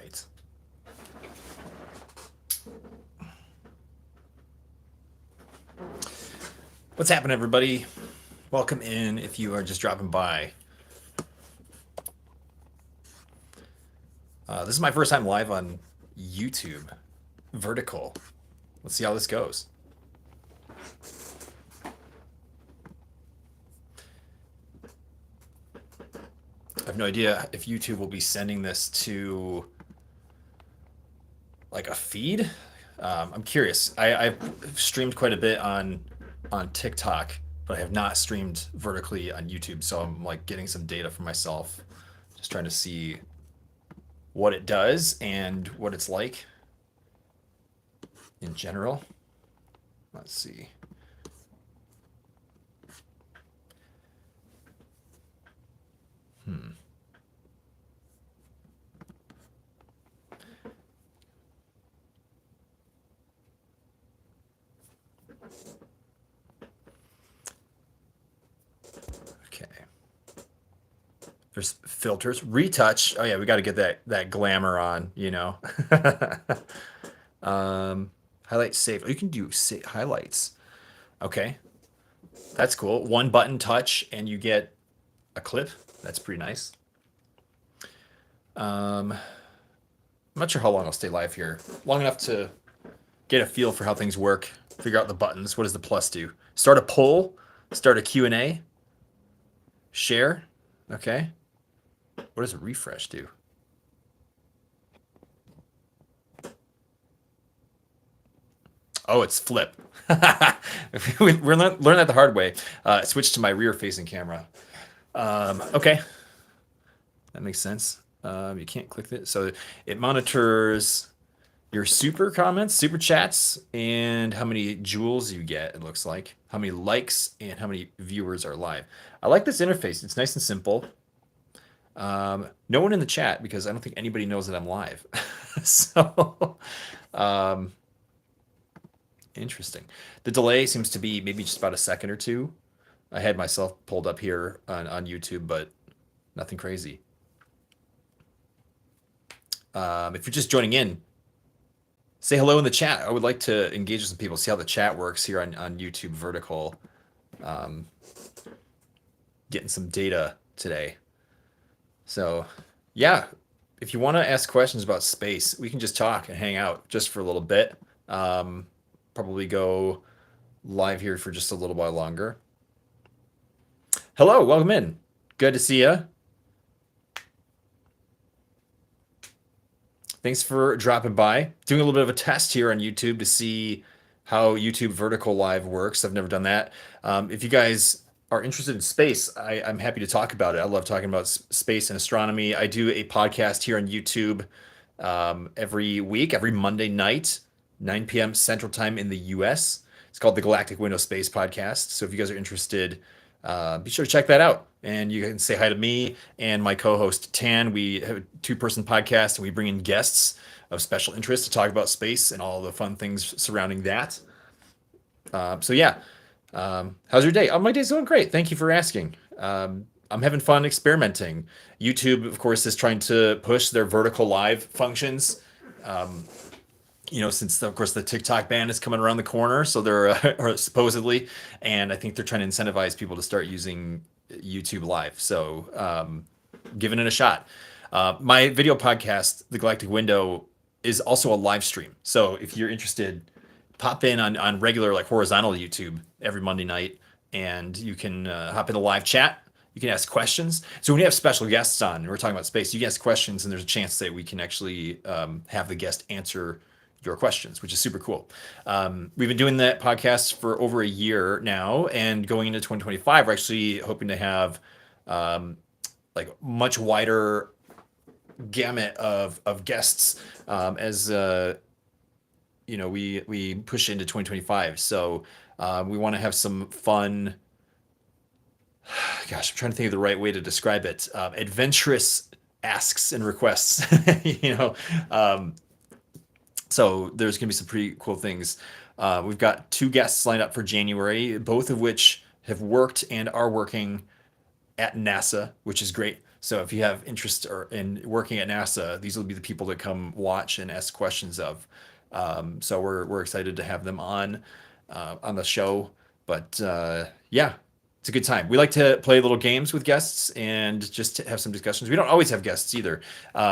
right. What's happening, everybody? Welcome in if you are just dropping by. This is my first time live on YouTube, Vertical. Let's see how this goes. I have no idea if YouTube will be sending this to like a feed. I'm curious. I've streamed quite a bit on TikTok, but I have not streamed vertically on YouTube. So I'm like getting some data for myself, just trying to see what it does and what it's like in general. Let's see. Okay. There's filters, retouch. Oh yeah, we got to get that glamour on, you know. Highlight save. Oh, you can do highlights. Okay, that's cool. One button touch and you get a clip. That's pretty nice. I'm not sure how long I'll stay live here. Long enough to get a feel for how things work. Figure out the buttons. What does the plus do? Start a poll. Start a Q&A. Share. Okay. What does a refresh do? Oh, it's flip. We learned that the hard way. Switch to my rear-facing camera. Okay, that makes sense. You can't click it, so it monitors your super comments, super chats, and how many joules you get. It looks like how many likes and how many viewers are live. I like this interface. It's nice and simple. No one in the chat because I don't think anybody knows that I'm live. So, interesting. The delay seems to be maybe just about a second or two. I had myself pulled up here on YouTube, but nothing crazy. If you're just joining in, say hello in the chat. I would like to engage with some people, see how the chat works here on YouTube Vertical. Getting some data today. So, yeah, if you want to ask questions about space, we can just talk and hang out just for a little bit. Probably go live here for just a little while longer. Hello, welcome in. Good to see you. Thanks for dropping by. Doing a little bit of a test here on YouTube to see how YouTube Vertical Live works. I've never done that. If you guys are interested in space, I'm happy to talk about it. I love talking about space and astronomy. I do a podcast here on YouTube every week, every Monday night, 9 p.m. Central Time in the US. It's called the Galactic Window Space Podcast. So if you guys are interested, be sure to check that out. And you can say hi to me and my co-host Tan. We have a two-person podcast, and we bring in guests of special interest to talk about space and all the fun things surrounding that. So yeah, how's your day? Oh, my day's going great. Thank you for asking. I'm having fun experimenting. YouTube, of course, is trying to push their vertical live functions. Since of course the TikTok ban is coming around the corner, so they're or supposedly, and I think they're trying to incentivize people to start using YouTube Live. So, giving it a shot. My video podcast, The Galactic Window, is also a live stream. So if you're interested, pop in on regular like horizontal YouTube every Monday night, and you can hop in the live chat. You can ask questions. So when you have special guests on, and we're talking about space, you can ask questions, and there's a chance that we can actually have the guest answer your questions, which is super cool. We've been doing that podcast for over a year now, and going into 2025, we're actually hoping to have like much wider gamut of guests as we push into 2025. So we want to have some fun. Gosh, I'm trying to think of the right way to describe it. Adventurous asks and requests, So there's going to be some pretty cool things. We've got 2 guests lined up for January, both of which have worked and are working at NASA, which is great. So if you have interest or in working at NASA, these will be the people that come watch and ask questions of. So we're excited to have them on the show. But yeah, it's a good time. We like to play little games with guests and just to have some discussions. We don't always have guests either.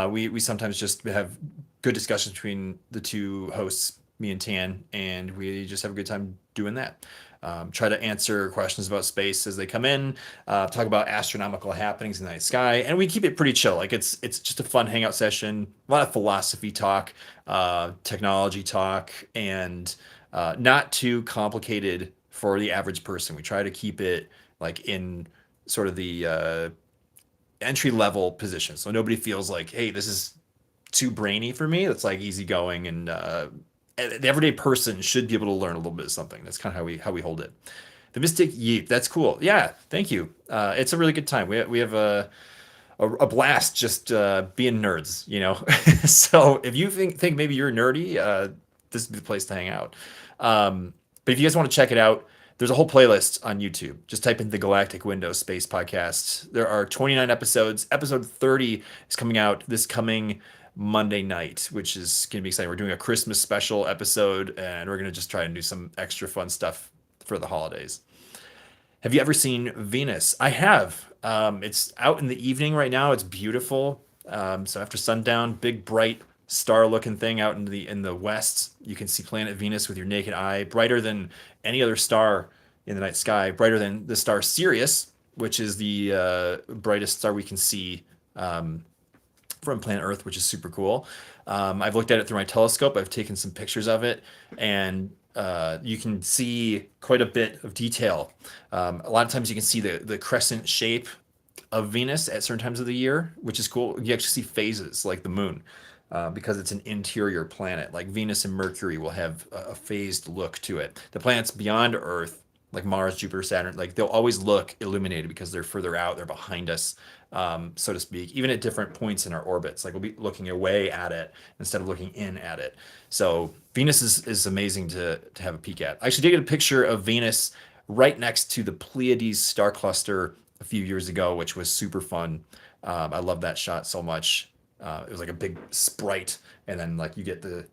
We sometimes just have good discussions between the two hosts, me and Tan, and we just have a good time doing that. Try to answer questions about space as they come in, talk about astronomical happenings in the night sky, and we keep it pretty chill. Like it's just a fun hangout session, a lot of philosophy talk, technology talk, and not too complicated for the average person. We try to keep it like in sort of the entry level position, so nobody feels like, hey, this is too brainy for me. It's like easygoing, and the everyday person should be able to learn a little bit of something. That's kind of how we hold it. The Mystic Yeep. That's cool. Yeah, thank you. It's a really good time. We have a blast just being nerds, you know. So if you think maybe you're nerdy, this is the place to hang out. But if you guys want to check it out, there's a whole playlist on YouTube. Just type in the Galactic Window Space Podcast. There are 29 episodes. Episode 30 is coming out this coming Monday night, which is going to be exciting. We're doing a Christmas special episode, and we're going to just try and do some extra fun stuff for the holidays. Have you ever seen Venus? I have. It's out in the evening right now. It's beautiful. So after sundown, big bright star-looking thing out in the west. You can see planet Venus with your naked eye, brighter than any other star in the night sky, brighter than the star Sirius, which is the brightest star we can see from planet Earth, which is super cool. I've looked at it through my telescope. I've taken some pictures of it, and you can see quite a bit of detail. A lot of times you can see the crescent shape of Venus at certain times of the year, which is cool. You actually see phases like the moon. Because it's an interior planet, like Venus and Mercury will have a phased look to it. The planets beyond Earth, like Mars, Jupiter, Saturn, like they'll always look illuminated because they're further out, they're behind us, so to speak, even at different points in our orbits. Like we'll be looking away at it instead of looking in at it. So Venus is amazing to have a peek at. I actually did get a picture of Venus right next to the Pleiades star cluster a few years ago, which was super fun. I love that shot so much. It was like a big sprite, and then like you get the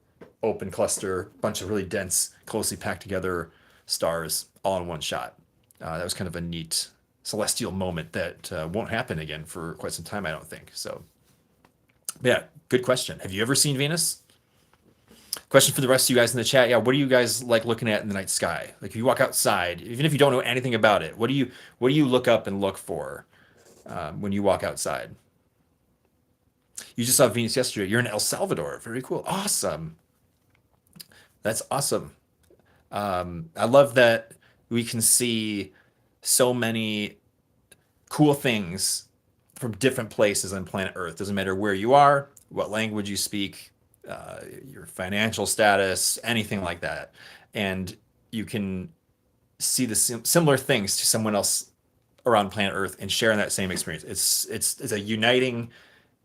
open cluster, bunch of really dense, closely packed together stars all in one shot. That was kind of a neat celestial moment that won't happen again for quite some time, I don't think. So, yeah, good question. Have you ever seen Venus? Question for the rest of you guys in the chat. Yeah, what do you guys like looking at in the night sky? Like if you walk outside, even if you don't know anything about it, what do you look up and look for when you walk outside? You just saw Venus yesterday. You're in El Salvador. Very cool. Awesome. That's awesome. I love that we can see so many cool things from different places on planet Earth. Doesn't matter where you are, what language you speak, your financial status, anything like that. And you can see the similar things to someone else around planet Earth and share in that same experience. It's a uniting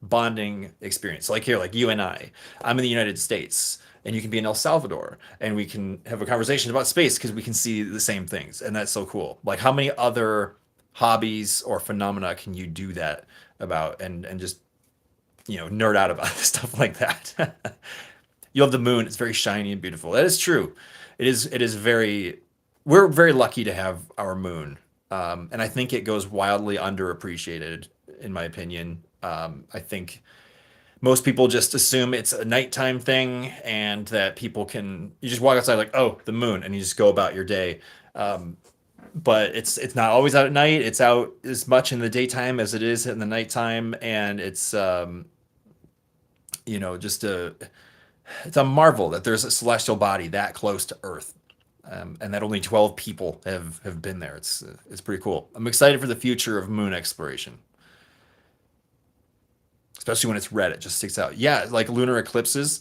bonding experience. So like here, like you and I'm in the United States, and you can be in El Salvador, and we can have a conversation about space because we can see the same things, and that's so cool. Like how many other hobbies or phenomena can you do that about, and just nerd out about stuff like that? You love the moon. It's very shiny and beautiful. That is true. It is very. We're very lucky to have our moon, and I think it goes wildly underappreciated, in my opinion. I think most people just assume it's a nighttime thing, and that you just walk outside like, oh, the moon, and you just go about your day. But it's not always out at night. It's out as much in the daytime as it is in the nighttime, and it's just it's a marvel that there's a celestial body that close to Earth. And that only 12 people have been there. It's pretty cool. I'm excited for the future of moon exploration, especially when it's red. It just sticks out. Yeah, like lunar eclipses,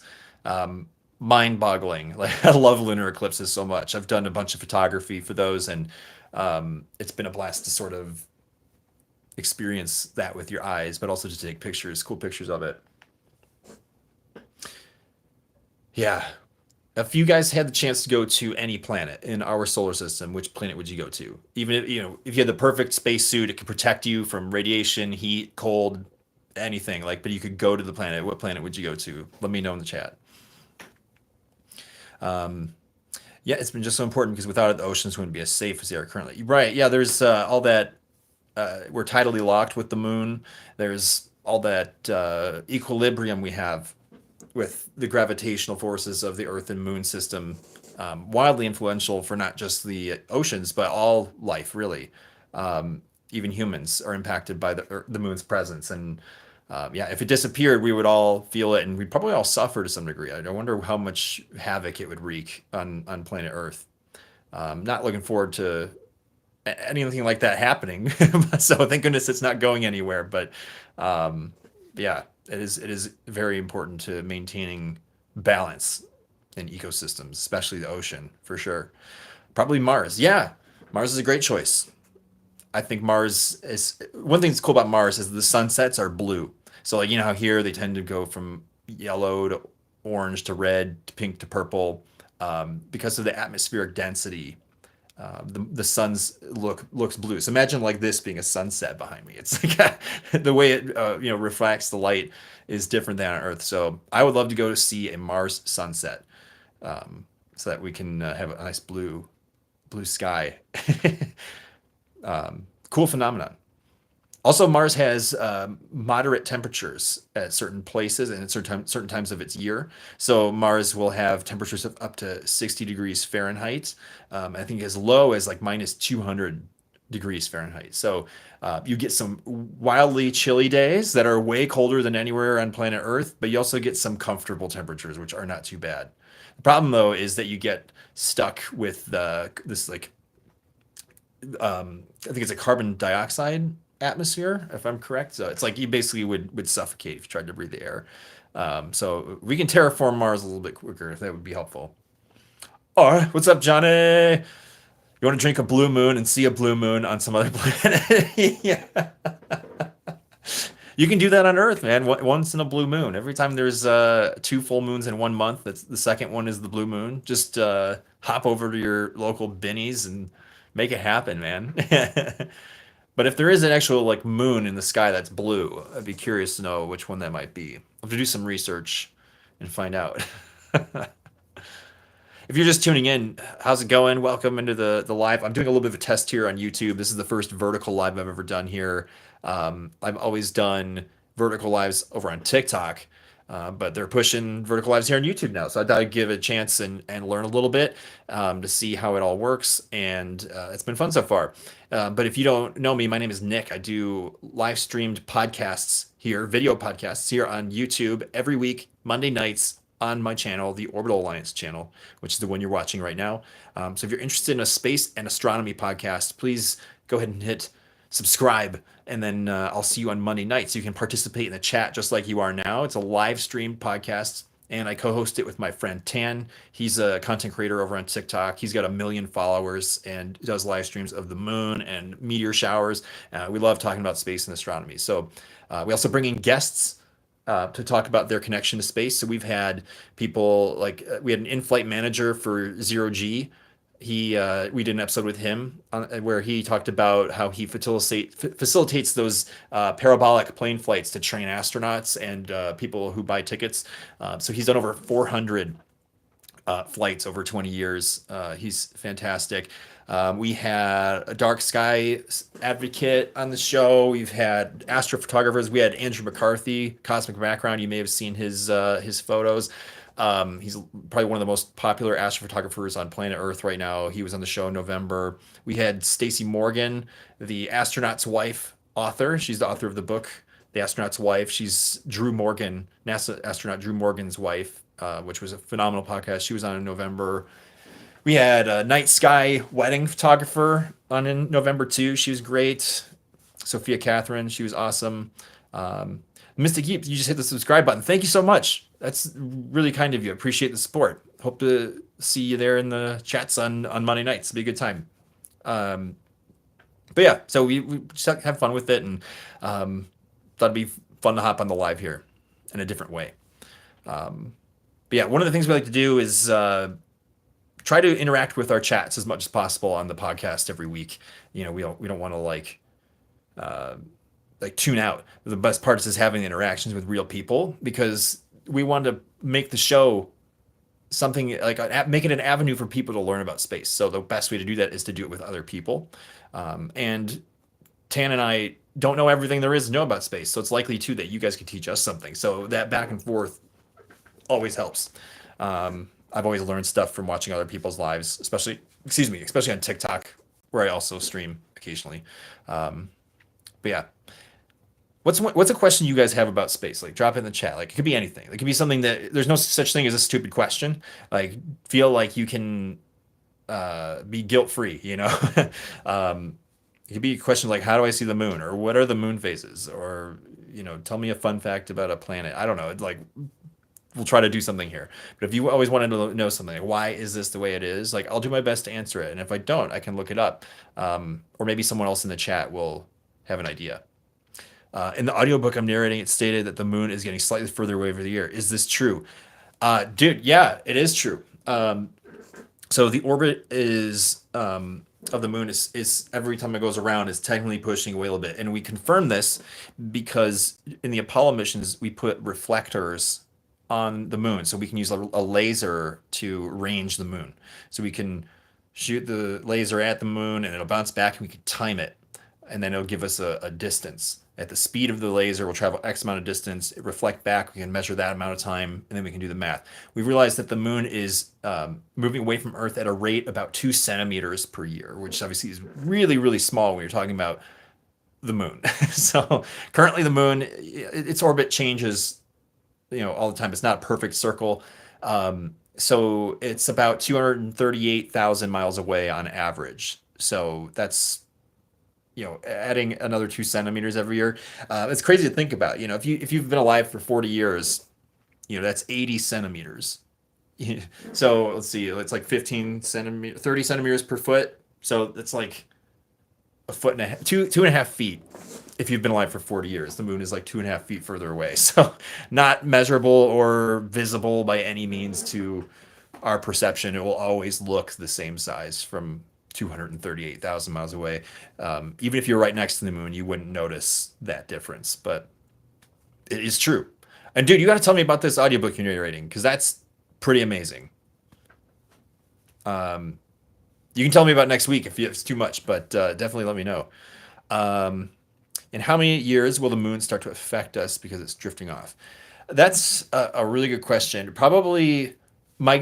mind-boggling. Like I love lunar eclipses so much. I've done a bunch of photography for those, and it's been a blast to sort of experience that with your eyes, but also to take pictures, cool pictures of it. Yeah. If you guys had the chance to go to any planet in our solar system, which planet would you go to? Even if, if you had the perfect space suit, it could protect you from radiation, heat, cold, anything. Like, but you could go to the planet. What planet would you go to? Let me know in the chat. Um, yeah, it's been just so important because without it, the oceans wouldn't be as safe as they are currently. Right? Yeah, there's all that. We're tidally locked with the moon. There's all that equilibrium we have with the gravitational forces of the Earth and Moon system, wildly influential for not just the oceans but all life, really. Even humans are impacted by the moon's presence, and yeah, if it disappeared, we would all feel it, and we'd probably all suffer to some degree. I wonder how much havoc it would wreak on planet Earth. Not looking forward to anything like that happening. So thank goodness it's not going anywhere. But um, yeah, it is very important to maintaining balance in ecosystems, especially the ocean for sure. Probably Mars. Yeah, Mars is a great choice. I think Mars is one thing that's cool about Mars is the sunsets are blue. So like how here they tend to go from yellow to orange to red to pink to purple because of the atmospheric density. The sun's looks blue. So imagine like this being a sunset behind me. It's like the way it reflects the light is different than on Earth. So I would love to go to see a Mars sunset, so that we can have a nice blue sky. Cool phenomenon. Also, Mars has moderate temperatures at certain places and at certain times of its year. So Mars will have temperatures of up to 60 degrees Fahrenheit. I think as low as like minus 200 degrees Fahrenheit. So you get some wildly chilly days that are way colder than anywhere on planet Earth, but you also get some comfortable temperatures, which are not too bad. The problem though is that you get stuck with this like I think it's a carbon dioxide atmosphere, if I'm correct. So it's like you basically would suffocate if you tried to breathe the air. So we can terraform Mars a little bit quicker if that would be helpful. All right, what's up, Johnny? You want to drink a blue moon and see a blue moon on some other planet? Yeah, you can do that on Earth, man. Once in a blue moon. Every time there's two full moons in 1 month, that's the second one is the blue moon. Just hop over to your local binnies and make it happen, man. But if there is an actual like moon in the sky that's blue, I'd be curious to know which one that might be. I'll have to do some research and find out. If you're just tuning in, how's it going? Welcome into the live. I'm doing a little bit of a test here on YouTube. This is the first vertical live I've ever done here. I've always done vertical lives over on TikTok, but they're pushing vertical lives here on YouTube now. So I thought I'd give it a chance and learn a little bit to see how it all works. And it's been fun so far. But if you don't know me, my name is Nick. I do live streamed podcasts here, video podcasts here on YouTube every week, Monday nights on my channel, the Orbital Alliance channel, which is the one you're watching right now. So if you're interested in a space and astronomy podcast, please go ahead and hit subscribe, and then I'll see you on Monday nights. You can participate in the chat just like you are now. It's a live streamed podcast, and I co-host it with my friend Tan. He's a content creator over on TikTok. He's got 1 million followers and does live streams of the moon and meteor showers. We love talking about space and astronomy. So we also bring in guests to talk about their connection to space. So we've had people like we had an in-flight manager for Zero G. We did an episode with him where he talked about how he facilitates those parabolic plane flights to train astronauts and people who buy tickets. So he's done over 400 flights over 20 years. He's fantastic. We had a dark sky advocate on the show. We've had astrophotographers. We had Andrew McCarthy, Cosmic Background. You may have seen his photos. He's probably one of the most popular astrophotographers on planet Earth right now. He was on the show in November. We had Stacy Morgan, the astronaut's wife author. She's the author of the book, The Astronaut's Wife. She's Drew Morgan, NASA astronaut Drew Morgan's wife, which was a phenomenal podcast. She was on in November. We had a night sky wedding photographer on in November too. She was great. Sophia Catherine, she was awesome. Mystic Heap, you just hit the subscribe button. Thank you so much. That's really kind of you. Appreciate the support. Hope to see you there in the chats on Monday nights. It'll be a good time. But yeah, so we just have fun with it, and thought it'd be fun to hop on the live here in a different way. But yeah, one of the things we like to do is try to interact with our chats as much as possible on the podcast every week. We don't want to uh, like tune out. The best part is just having interactions with real people because we want to make the show something like make it an avenue for people to learn about space. So the best way to do that is to do it with other people. And Tan and I don't know everything there is to know about space, so it's likely too that you guys could teach us something. So that back and forth always helps. I've always learned stuff from watching other people's lives, especially on TikTok, where I also stream occasionally. Um, but yeah, what's a question you guys have about space? Like, drop it in the chat. Like, it could be anything. It could be something that there's no such thing as a stupid question. Like, feel like you can be guilt free. It could be questions like, how do I see the moon, or what are the moon phases, or tell me a fun fact about a planet. I don't know. It's like we'll try to do something here. But if you always wanted to know something, like why is this the way it is, like I'll do my best to answer it. And if I don't, I can look it up. Or maybe someone else in the chat will have an idea. In the audiobook I'm narrating, it stated that the moon is getting slightly further away over the year. Is this true? Dude, yeah, it is true. So the orbit is of the moon is every time it goes around is technically pushing away a little bit, and we confirm this because in the Apollo missions we put reflectors on the moon, so we can use a laser to range the moon. So we can shoot the laser at the moon, and it'll bounce back, and we can time it, and then it'll give us a distance. At the speed of the laser, we'll travel X amount of distance, it reflect back, we can measure that amount of time, and then we can do the math. We've realized that the moon is moving away from Earth at a rate about 2 centimeters per year, which obviously is really, really small when you're talking about the moon. So currently the moon, its orbit changes, all the time. It's not a perfect circle. So it's about 238,000 miles away on average. So that's adding another 2 centimeters every year. It's crazy to think about. If you've been alive for 40 years, that's 80 centimeters. So let's see, it's like 15 centimeters, 30 centimeters per foot. So it's like a foot and a half, 2.5 feet. If you've been alive for 40 years, the moon is like 2.5 feet further away. So not measurable or visible by any means to our perception. It will always look the same size from 238,000 miles away. Even if you're right next to the moon, you wouldn't notice that difference, but it is true. And dude, you got to tell me about this audiobook you're narrating because that's pretty amazing. Um, you can tell me about next week if it's too much, but definitely let me know. Um, in how many years will the moon start to affect us because it's drifting off? That's a really good question. Probably my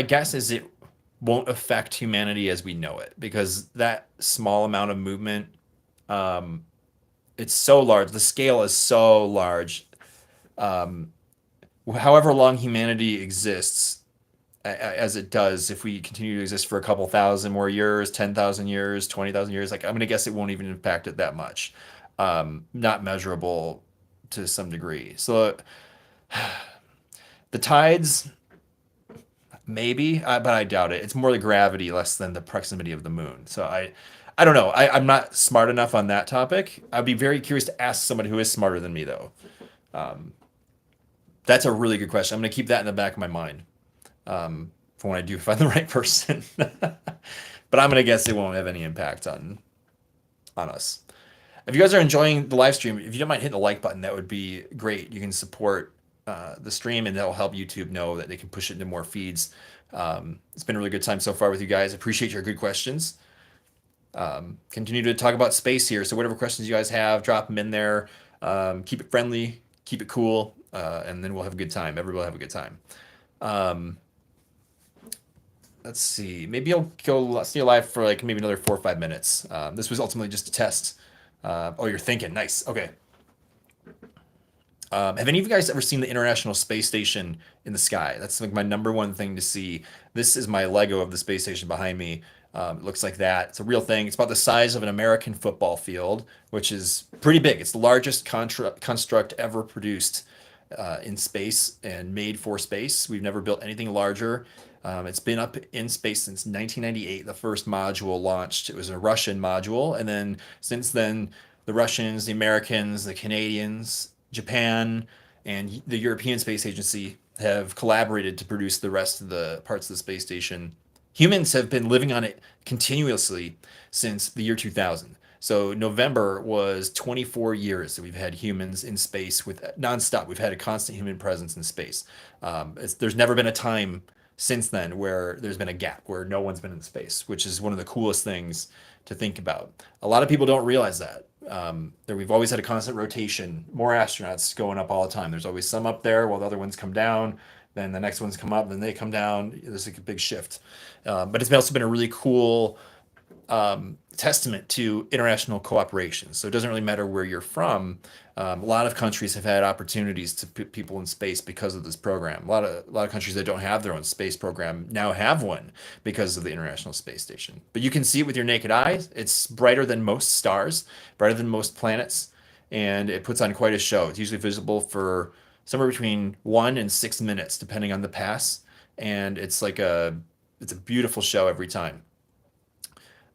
guess is it won't affect humanity as we know it because that small amount of movement, um, it's so large. The scale is so large. Um, However long humanity exists, as it does, if we continue to exist for a couple thousand more years, 10,000 years, 20,000 years, like I'm gonna guess it won't even impact it that much. Not measurable to some degree. So the tides, maybe, but I doubt it. It's more the gravity less than the proximity of the moon. So I don't know. I'm not smart enough on that topic. I'd be very curious to ask somebody who is smarter than me, though. Um, that's a really good question. I'm going to keep that in the back of my mind for when I do find the right person. But I'm going to guess it won't have any impact on us. If you guys are enjoying the live stream, if you don't mind hitting the like button, that would be great. You can support the stream, and that'll help YouTube know that they can push it into more feeds. It's been a really good time so far with you guys. Appreciate your good questions. Continue to talk about space here. So whatever questions you guys have, drop them in there. Keep it friendly, keep it cool, and then we'll have a good time. Everybody will have a good time. Um, let's see. Maybe I'll go stay alive for like maybe another 4 or 5 minutes. This was ultimately just a test. Oh, you're thinking. Nice. Okay. Have any of you guys ever seen the International Space Station in the sky? That's like my number one thing to see. This is my Lego of the space station behind me. It looks like that. It's a real thing. It's about the size of an American football field, which is pretty big. It's the largest construct ever produced in space and made for space. We've never built anything larger. It's been up in space since 1998. The first module launched. It was a Russian module, and then since then, the Russians, the Americans, the Canadians, Japan, and the European Space Agency have collaborated to produce the rest of the parts of the space station. Humans have been living on it continuously since the year 2000. So November was 24 years that we've had humans in space with nonstop. We've had a constant human presence in space. There's never been a time since then where there's been a gap where no one's been in space, which is one of the coolest things to think about. A lot of people don't realize that. That we've always had a constant rotation, more astronauts going up all the time. There's always some up there while the other ones come down. Then the next ones come up, then they come down. There's like a big shift. But it's also been a really cool testament to international cooperation. So it doesn't really matter where you're from. A lot of countries have had opportunities to put people in space because of this program. A lot of countries that don't have their own space program now have one because of the International Space Station. But you can see it with your naked eye. It's brighter than most stars, brighter than most planets, and it puts on quite a show. It's usually visible for somewhere between 1 and 6 minutes, depending on the pass, and it's a beautiful show every time.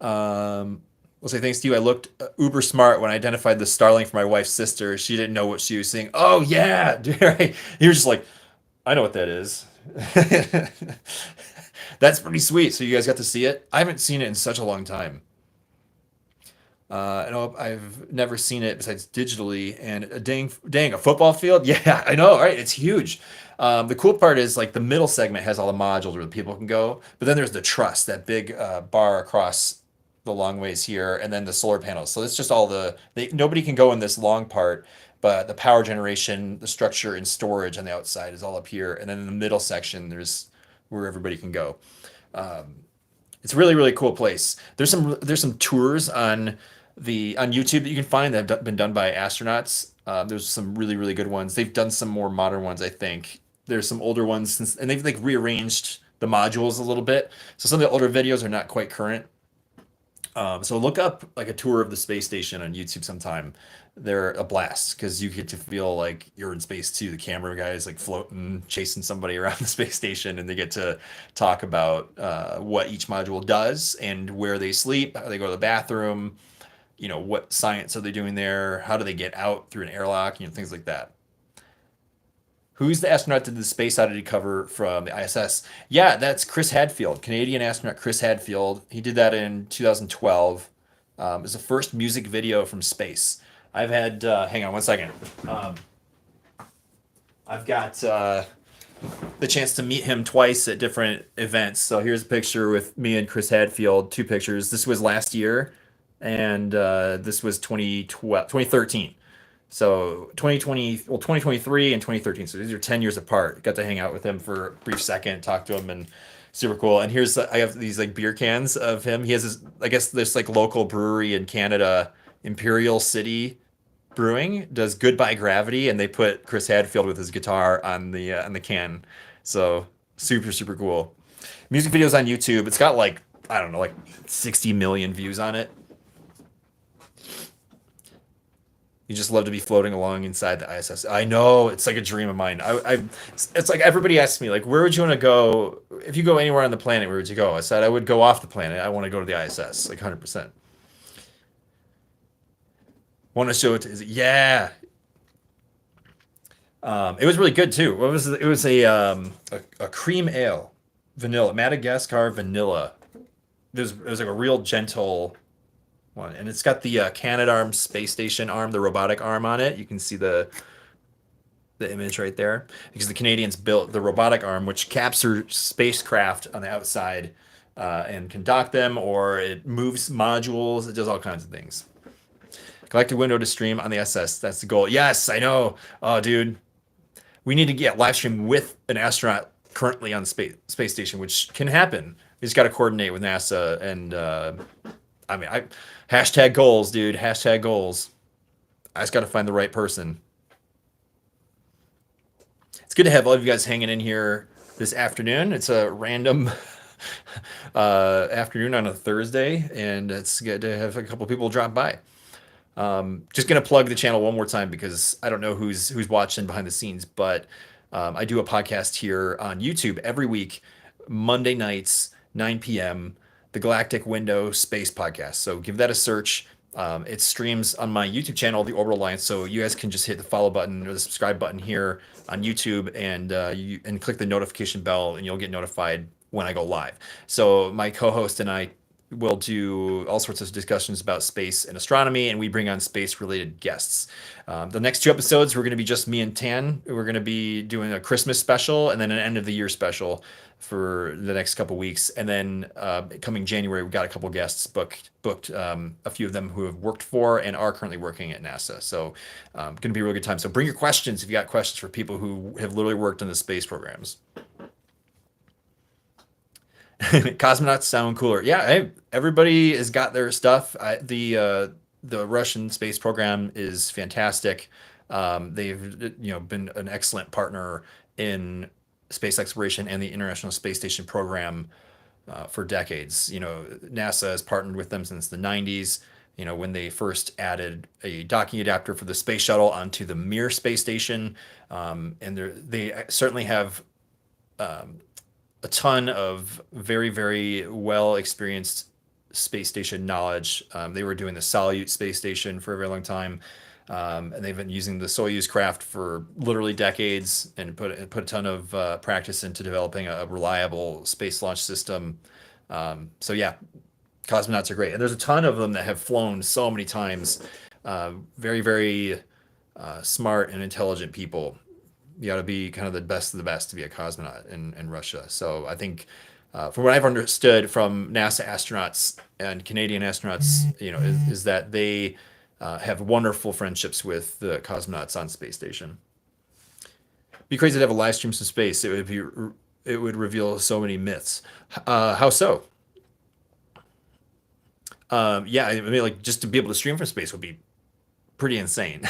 I'll say thanks to you. I looked uber smart when I identified the Starlink for my wife's sister. She didn't know what she was saying. Oh yeah, right. You're just like, I know what that is. That's pretty sweet. So you guys got to see it. I haven't seen it in such a long time. I know I've never seen it besides digitally. And dang, a football field. Yeah, I know, right? It's huge. The cool part is like the middle segment has all the modules where the people can go, but then there's the truss, that big bar across the long ways here, and then the solar panels. So it's just nobody can go in this long part, but the power generation, the structure, and storage on the outside is all up here, and then in the middle section there's where everybody can go. Um, it's a really really cool place. There's some tours on YouTube that you can find that have been done by astronauts. There's some really really good ones. They've done some more modern ones, I think. There's some older ones and they've like rearranged the modules a little bit. So some of the older videos are not quite current. So look up like a tour of the space station on YouTube sometime. They're a blast because you get to feel like you're in space too. The camera guy is like floating, chasing somebody around the space station, and they get to talk about what each module does and where they sleep, how they go to the bathroom, what science are they doing there, how do they get out through an airlock, things like that. Who's the astronaut that did the Space Oddity cover from the ISS? Yeah, that's Chris Hadfield, Canadian astronaut Chris Hadfield. He did that in 2012. It was the first music video from space. Hang on one second. Um, I've got the chance to meet him twice at different events. So here's a picture with me and Chris Hadfield, two pictures. This was last year, and this was 2012, 2013. So 2020, well, 2023 and 2013. So these are 10 years apart. Got to hang out with him for a brief second, talk to him, and super cool. And I have these like beer cans of him. He has I guess this like local brewery in Canada, Imperial City Brewing, does Goodbye Gravity, and they put Chris Hadfield with his guitar on the can. So super super cool. Music videos on YouTube. It's got like, I don't know, like 60 million views on it. You just love to be floating along inside the ISS. I know it's like a dream of mine. It's like everybody asks me, like, where would you want to go if you go anywhere on the planet? Where would you go? I said I would go off the planet. I want to go to the ISS, like 100%. Want to show it to, yeah. It was really good too. What was it? It was a cream ale, vanilla, Madagascar vanilla. It was like a real gentle one, and it's got the Canadarm space station arm, the robotic arm on it. You can see the image right there because the Canadians built the robotic arm, which captures spacecraft on the outside and can dock them, or it moves modules. It does all kinds of things. Collect a window to stream on the SS. That's the goal. Yes, I know. Oh, dude, we need to get live stream with an astronaut currently on the space station, which can happen. We just got to coordinate with NASA and I mean, hashtag goals, dude. Hashtag goals. I just got to find the right person. It's good to have all of you guys hanging in here this afternoon. It's a random afternoon on a Thursday, and it's good to have a couple people drop by. Just gonna plug the channel one more time because I don't know who's watching behind the scenes, but I do a podcast here on YouTube every week, Monday nights, 9 p.m. The Galactic Window Space Podcast. So give that a search. It streams on my YouTube channel, The Orbital Alliance, so you guys can just hit the follow button or the subscribe button here on YouTube, and click the notification bell, and you'll get notified when I go live. So my co-host and I will do all sorts of discussions about space and astronomy, and we bring on space-related guests. The next two episodes, we're going to be just me and Tan. We're going to be doing a Christmas special and then an end of the year special for the next couple weeks, and then coming January, we got a couple guests booked. A few of them who have worked for and are currently working at NASA. So, going to be a really good time. So bring your questions if you got questions for people who have literally worked on the space programs. Cosmonauts sound cooler. Yeah, hey, everybody has got their stuff. The Russian space program is fantastic. They've been an excellent partner in space exploration and the International Space Station program for decades. NASA has partnered with them since the 90s. When they first added a docking adapter for the space shuttle onto the Mir space station, and they certainly have a ton of very, very well experienced space station knowledge. They were doing the Salyut space station for a very long time. And they've been using the Soyuz craft for literally decades, and put a ton of practice into developing a reliable space launch system. So yeah, cosmonauts are great, and there's a ton of them that have flown so many times. Very, very smart and intelligent people. You got to be kind of the best of the best to be a cosmonaut in Russia. So I think, from what I've understood from NASA astronauts and Canadian astronauts, is that they have wonderful friendships with the cosmonauts on space station. It'd be crazy to have a live stream from space. It would reveal so many myths. How so? Yeah, I mean, like, just to be able to stream from space would be pretty insane.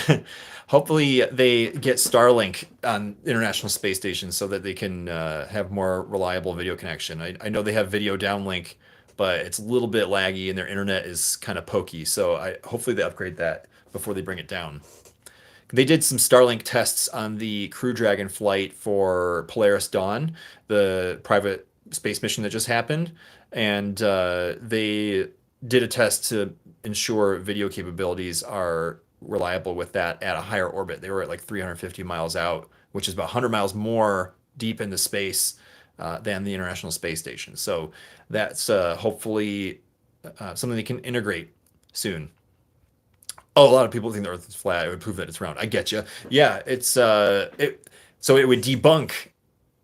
Hopefully, they get Starlink on International Space Station so that they can have more reliable video connection. I know they have video downlink, but it's a little bit laggy and their internet is kind of pokey. So hopefully they upgrade that before they bring it down. They did some Starlink tests on the Crew Dragon flight for Polaris Dawn, the private space mission that just happened, and they did a test to ensure video capabilities are reliable with that at a higher orbit. They were at like 350 miles out, which is about 100 miles more deep into space than the International Space Station. So that's hopefully something they can integrate soon. Oh, a lot of people think the Earth is flat. It would prove that it's round. I get you. Yeah, so it would debunk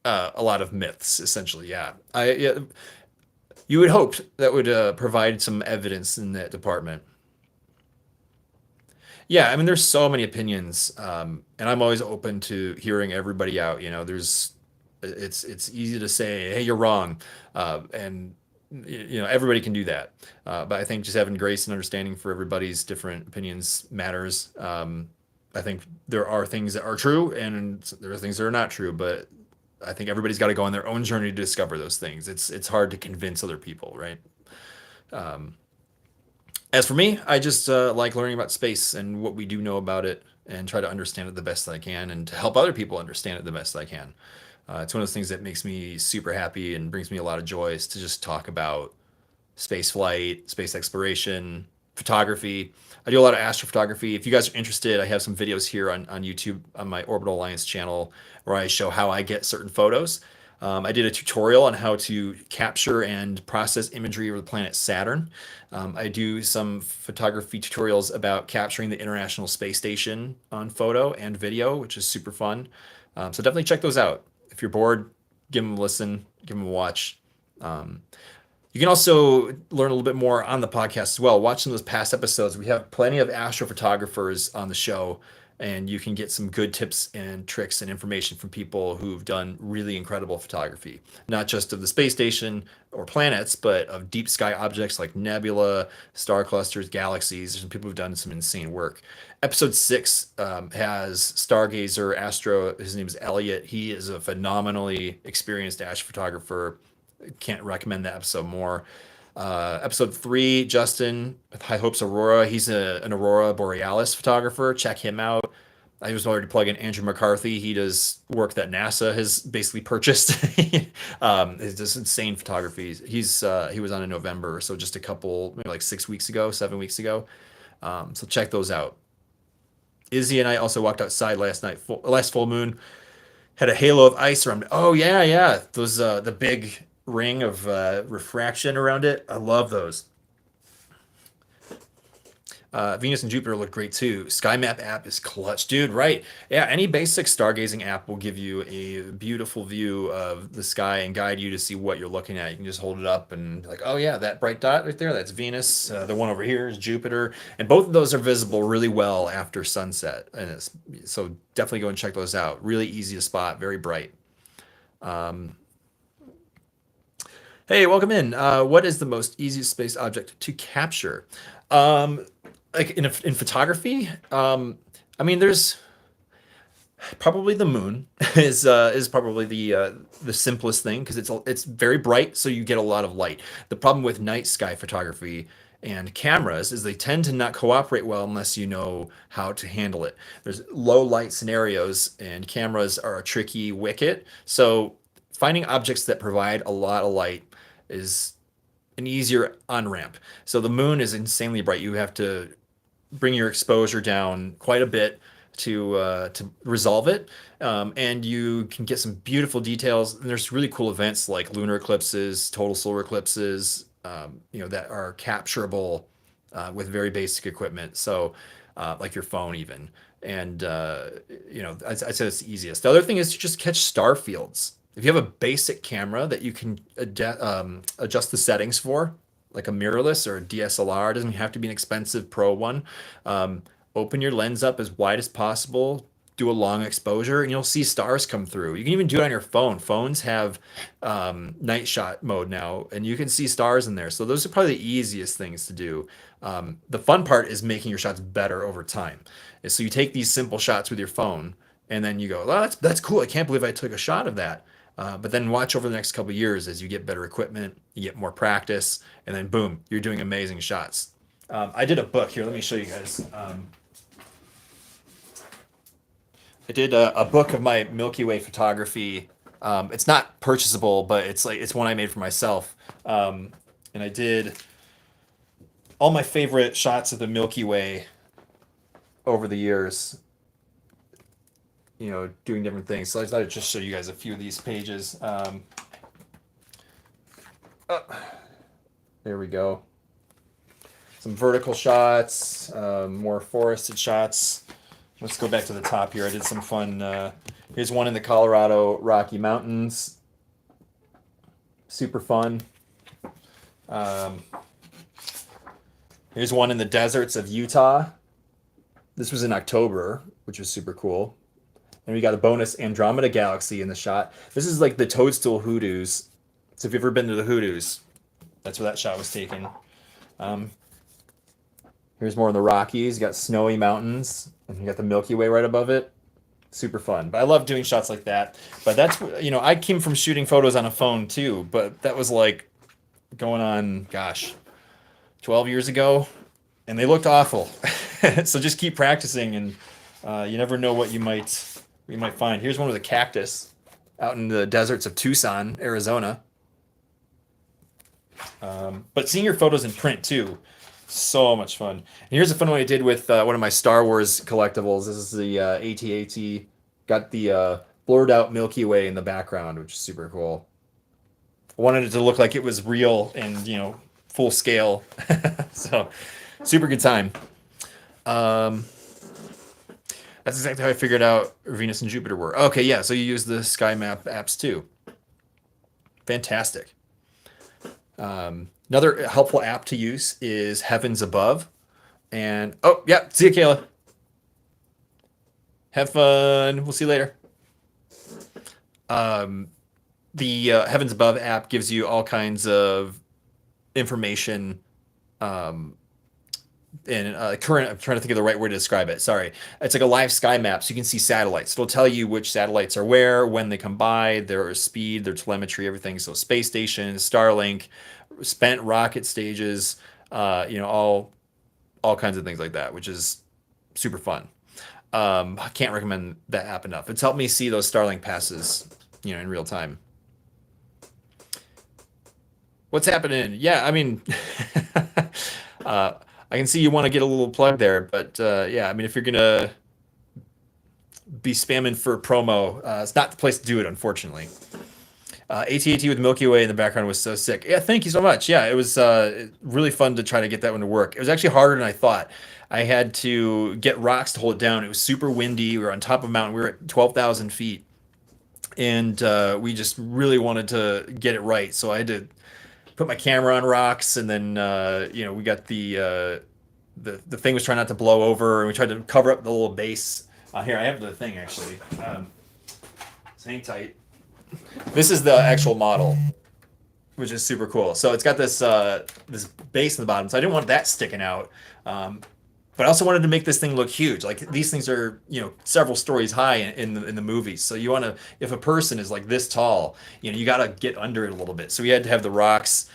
a lot of myths, essentially. Yeah, you would hope that would provide some evidence in that department. Yeah, I mean, there's so many opinions, and I'm always open to hearing everybody out. It's easy to say, "Hey, you're wrong," and everybody can do that. But I think just having grace and understanding for everybody's different opinions matters. I think there are things that are true, and there are things that are not true. But I think everybody's got to go on their own journey to discover those things. It's hard to convince other people, right? Um, as for me, I just like learning about space and what we do know about it, and try to understand it the best that I can, and to help other people understand it the best that I can. It's one of those things that makes me super happy and brings me a lot of joy, is to just talk about space flight, space exploration, photography. I do a lot of astrophotography. If you guys are interested, I have some videos here on YouTube on my Orbital Alliance channel where I show how I get certain photos. I did a tutorial on how to capture and process imagery of the planet Saturn. I do some photography tutorials about capturing the International Space Station on photo and video, which is super fun. So definitely check those out. If you're bored, give them a listen, give them a watch. Um, you can also learn a little bit more on the podcast as well. Watch some of those past episodes. We have plenty of astrophotographers on the show, and you can get some good tips and tricks and information from people who've done really incredible photography, not just of the space station or planets, but of deep sky objects like nebula, star clusters, galaxies. There's some people who've done some insane work. Episode 6 has stargazer astro. His name is Elliot. He is a phenomenally experienced astrophotographer. Can't recommend that episode more. Episode 3, Justin with High Hopes Aurora. He's an Aurora Borealis photographer. Check him out. I was already plugging Andrew McCarthy. He does work that NASA has basically purchased. It's just insane photography. He was on in November, so just a couple, maybe like 6 weeks ago, 7 weeks ago. So check those out. Izzy and I also walked outside last night, last full moon, had a halo of ice around it. Oh yeah, yeah. Those the big ring of refraction around it. I love those. Venus and Jupiter look great too. Sky Map app is clutch, dude. Right? Yeah. Any basic stargazing app will give you a beautiful view of the sky and guide you to see what you're looking at. You can just hold it up and like, oh yeah, that bright dot right there, that's Venus. The one over here is Jupiter, and both of those are visible really well after sunset. So definitely go and check those out. Really easy to spot, very bright. Um, Hey, welcome in. What is the most easiest space object to capture? Um, like in photography, I mean, there's probably the moon is probably the simplest thing because it's very bright, so you get a lot of light. The problem with night sky photography and cameras is they tend to not cooperate well unless you know how to handle it. There's low light scenarios, and cameras are a tricky wicket. So finding objects that provide a lot of light is an easier on ramp. So the moon is insanely bright. You have to bring your exposure down quite a bit to resolve it, and you can get some beautiful details. And there's really cool events like lunar eclipses, total solar eclipses, that are capturable with very basic equipment. So, like your phone, even. And I'd say it's the easiest. The other thing is to just catch star fields. If you have a basic camera that you can adjust the settings for, like a mirrorless or a DSLR, it doesn't have to be an expensive pro one. Um, Open your lens up as wide as possible, do a long exposure, and you'll see stars come through. You can even do it on your phone. Phones have night shot mode now, and you can see stars in there. So those are probably the easiest things to do. The fun part is making your shots better over time. So you take these simple shots with your phone, and then you go, "Well, that's cool. I can't believe I took a shot of that." But then watch over the next couple of years as you get better equipment, you get more practice, and then boom, you're doing amazing shots. I did a book here. Let me show you guys. I did a book of my Milky Way photography. It's not purchasable, but it's one I made for myself. And I did all my favorite shots of the Milky Way over the years. Doing different things. So I thought I'd just show you guys a few of these pages. There we go. Some vertical shots, more forested shots. Let's go back to the top here. I did some fun. Here's one in the Colorado Rocky Mountains. Super fun. Here's one in the deserts of Utah. This was in October, which was super cool. And we got a bonus Andromeda Galaxy in the shot. This is like the Toadstool Hoodoos. So if you've ever been to the Hoodoos, that's where that shot was taken. Here's more in the Rockies. You got snowy mountains, and you got the Milky Way right above it. Super fun. But I love doing shots like that. But that's, I came from shooting photos on a phone too, but that was like going on, gosh, 12 years ago, and they looked awful. So just keep practicing, and you never know what you might find. Here's one with a cactus out in the deserts of Tucson, Arizona. But seeing your photos in print too, so much fun. And here's a fun one I did with one of my Star Wars collectibles. This is the AT-AT. Got the blurred out Milky Way in the background, which is super cool. I wanted it to look like it was real and full scale. So super good time. That's exactly how I figured out Venus and Jupiter were. Okay, yeah, so you use the sky map apps too. Fantastic. Another helpful app to use is Heavens Above. And, oh, yeah, see you, Kayla. Have fun. We'll see you later. The Heavens Above app gives you all kinds of information and current. I'm trying to think of the right word to describe it. Sorry. It's like a live sky map, so you can see satellites. It'll tell you which satellites are where, when they come by, their speed, their telemetry, everything. So space stations, Starlink, spent rocket stages, all kinds of things like that, which is super fun. I can't recommend that app enough. It's helped me see those Starlink passes, in real time. What's happening? Yeah, I mean, I can see you want to get a little plug there, but yeah, I mean, if you're gonna be spamming for promo, it's not the place to do it, unfortunately. AT&T with Milky Way in the background was so sick. Yeah, thank you so much. Yeah, it was really fun to try to get that one to work. It was actually harder than I thought. I had to get rocks to hold it down. It was super windy. We were on top of a mountain. We were at 12,000 feet, and we just really wanted to get it right. So I had to put my camera on rocks, and then we got the thing was trying not to blow over, and we tried to cover up the little base. Here, I have the thing actually. So hang tight. This is the actual model, which is super cool. So it's got this base in the bottom. So I didn't want that sticking out. But I also wanted to make this thing look huge. Like these things are, several stories high in the movies. So you want to, if a person is like this tall, you got to get under it a little bit. So we had to have the rocks.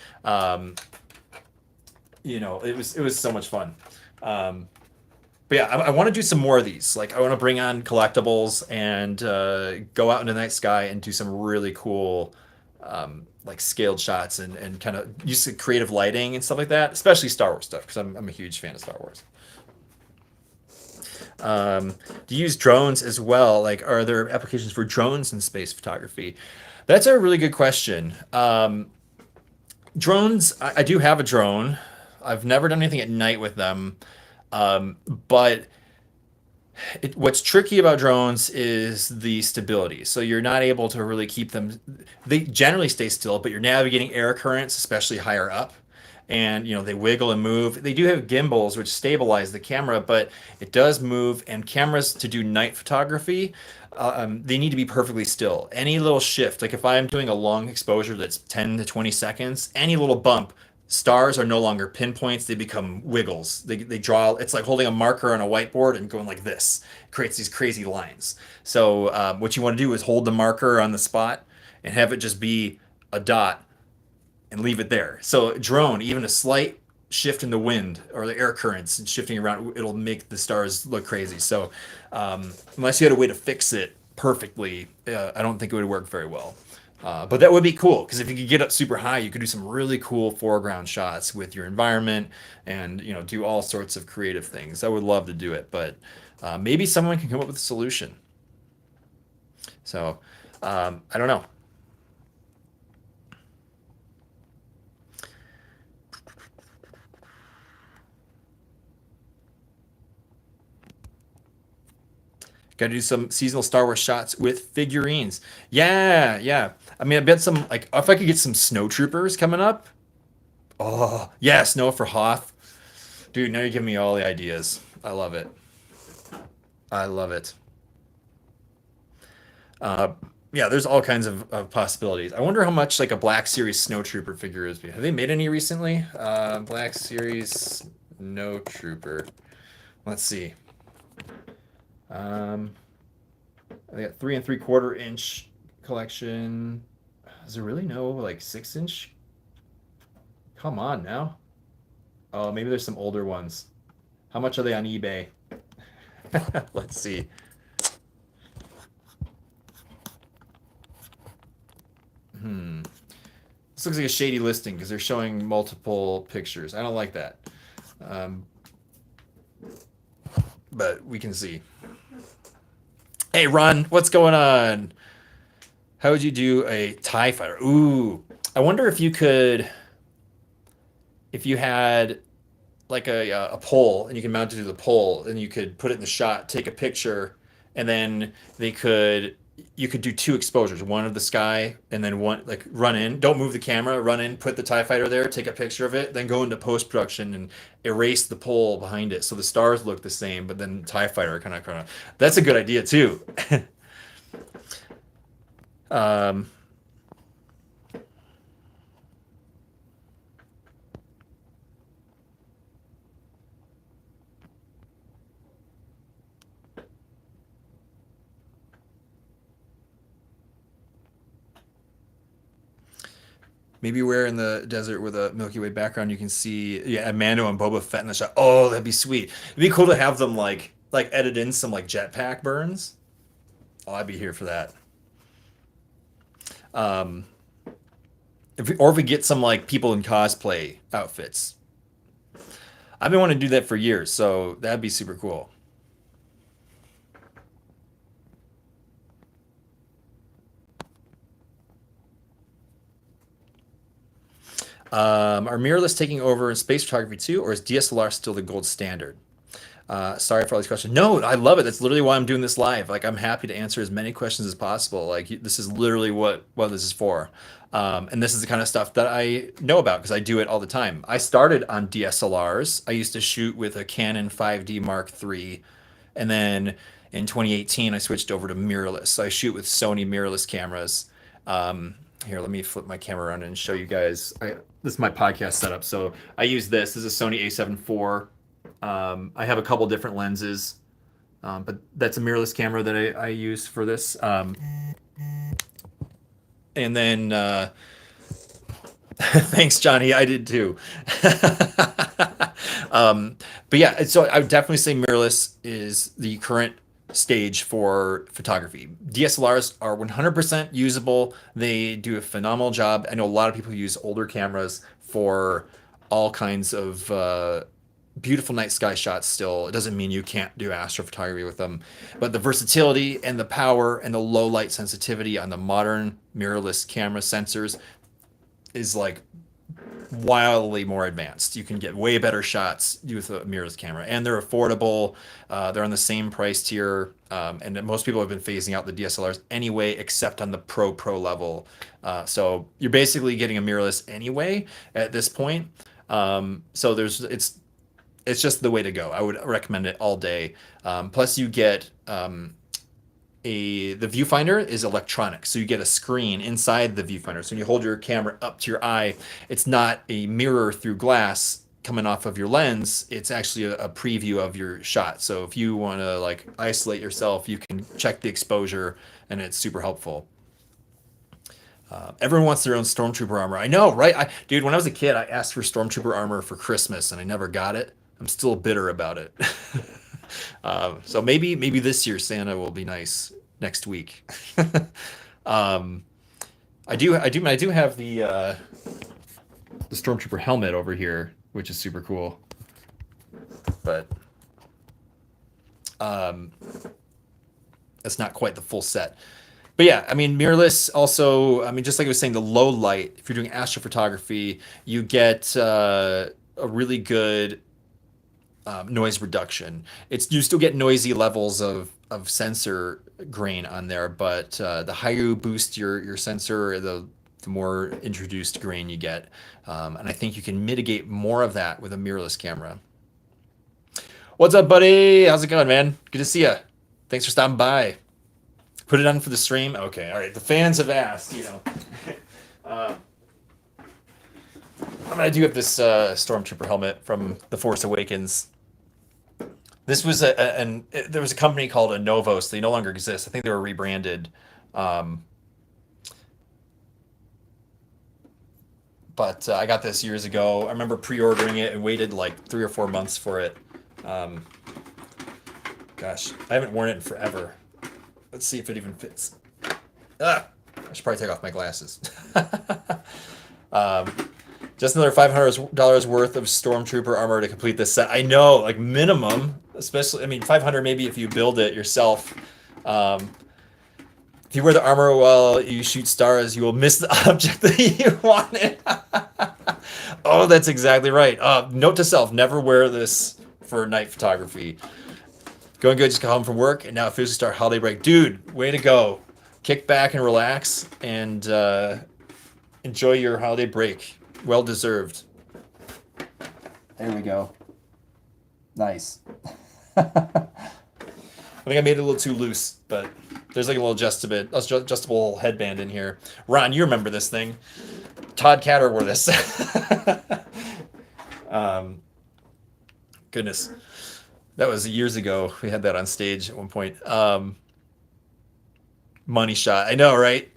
It was so much fun. But yeah, I want to do some more of these. Like I want to bring on collectibles and go out into the night sky and do some really cool, like scaled shots and kind of use the creative lighting and stuff like that, especially Star Wars stuff because I'm a huge fan of Star Wars. Do you use drones as well? Like, are there applications for drones in space photography? That's a really good question. Drones, I do have a drone. I've never done anything at night with them. But what's tricky about drones is the stability. So you're not able to really keep them. They generally stay still, but you're navigating air currents, especially higher up. And they wiggle and move. They do have gimbals which stabilize the camera, but it does move. And cameras to do night photography, they need to be perfectly still. Any little shift, like if I'm doing a long exposure that's 10 to 20 seconds, any little bump, stars are no longer pinpoints, they become wiggles. They draw, it's like holding a marker on a whiteboard and going like this. It creates these crazy lines. So what you want to do is hold the marker on the spot and have it just be a dot and leave it there. So drone, even a slight shift in the wind or the air currents and shifting around, it'll make the stars look crazy. So unless you had a way to fix it perfectly, I don't think it would work very well. But that would be cool because if you could get up super high, you could do some really cool foreground shots with your environment and do all sorts of creative things. I would love to do it, but maybe someone can come up with a solution. So I don't know. Got to do some seasonal Star Wars shots with figurines. Yeah, yeah. I mean, I bet some like if I could get some snowtroopers coming up. Oh, yeah, snow for Hoth. Dude, now you're giving me all the ideas. I love it. I love it. Uh, yeah, there's all kinds of possibilities. I wonder how much like a Black Series Snowtrooper figure is. Have they made any recently? Black Series Snowtrooper. Let's see. Um, I got 3 and 3/4 inch collection. Is there really no like 6 inch? Come on now. Oh, maybe there's some older ones. How much are they on eBay? Let's see. Hmm. This looks like a shady listing because they're showing multiple pictures. I don't like that. Um, but we can see. Hey, Ron, what's going on? How would you do a TIE fighter? Ooh, I wonder if you could, if you had like a pole and you can mount it to the pole and you could put it in the shot, take a picture, and then they could you could do two exposures, one of the sky and then one like run in, don't move the camera, run in, put the TIE fighter there, take a picture of it, then go into post production and erase the pole behind it so the stars look the same, but then TIE fighter kind of that's a good idea too. um Maybe we're in the desert with a Milky Way background. You can see, yeah, Mando and Boba Fett in the shot. Oh, that'd be sweet. It'd be cool to have them like edit in some like jetpack burns. Oh, I'd be here for that. Um, or if we get some like people in cosplay outfits. I've been wanting to do that for years, so that'd be super cool. Are mirrorless taking over in space photography too, or is DSLR still the gold standard? Sorry for all these questions. No, I love it. That's literally why I'm doing this live. Like, I'm happy to answer as many questions as possible. Like, this is literally what this is for. And this is the kind of stuff that I know about because I do it all the time. I started on DSLRs. I used to shoot with a Canon 5D Mark III, and then in 2018 I switched over to mirrorless. So I shoot with Sony mirrorless cameras. Here, let me flip my camera around and show you guys. This is my podcast setup. So I use this. This is a Sony A7 IV. I have a couple different lenses, but that's a mirrorless camera that I use for this. And then, thanks, Johnny. I did too. But yeah, so I would definitely say mirrorless is the current stage for photography. DSLRs are 100% usable. They do a phenomenal job. I know a lot of people use older cameras for all kinds of beautiful night sky shots still. It doesn't mean you can't do astrophotography with them, but the versatility and the power and the low light sensitivity on the modern mirrorless camera sensors is like wildly more advanced. You can get way better shots with a mirrorless camera, and they're affordable. They're on the same price tier, and most people have been phasing out the DSLRs anyway, except on the pro level. So you're basically getting a mirrorless anyway at this point. So it's just the way to go. I would recommend it all day. Plus, you get the viewfinder is electronic, so you get a screen inside the viewfinder. So when you hold your camera up to your eye, it's not a mirror through glass coming off of your lens. It's actually a preview of your shot. So if you want to like isolate yourself, you can check the exposure, and it's super helpful. Everyone wants their own stormtrooper armor. I know, right? Dude, when I was a kid, I asked for stormtrooper armor for Christmas, and I never got it. I'm still bitter about it. So maybe this year Santa will be nice next week. um, I do have the stormtrooper helmet over here, which is super cool. But um, it's not quite the full set. But yeah, I mean, mirrorless also, I mean, just like I was saying, the low light, if you're doing astrophotography, you get a really good noise reduction. You still get noisy levels of sensor grain on there, but the higher you boost your sensor, the more introduced grain you get. And I think you can mitigate more of that with a mirrorless camera. What's up, buddy? How's it going, man? Good to see you. Thanks for stopping by. Put it on for the stream. Okay, all right. The fans have asked. Uh, I do have this stormtrooper helmet from The Force Awakens. This was there was a company called Anovos. They no longer exist. I think they were rebranded. Um, but I got this years ago. I remember pre-ordering it and waited like 3 or 4 months for it. Um, gosh, I haven't worn it in forever. Let's see if it even fits. Ah, I should probably take off my glasses. um, just another $500 worth of stormtrooper armor to complete this set. I know, like minimum, especially. I mean, 500 maybe if you build it yourself. Um, if you wear the armor while you shoot stars, you will miss the object that you wanted. Oh, that's exactly right. Note to self: never wear this for night photography. Going good, just got home from work, and now officially start holiday break. Dude, way to go. Kick back and relax, and enjoy your holiday break. Well deserved. There we go. Nice. I think I made it a little too loose, but there's like a little adjustable headband in here. Ron, you remember this thing. Todd Catter wore this. um, Goodness. That was years ago. We had that on stage at one point. Money shot. I know, right?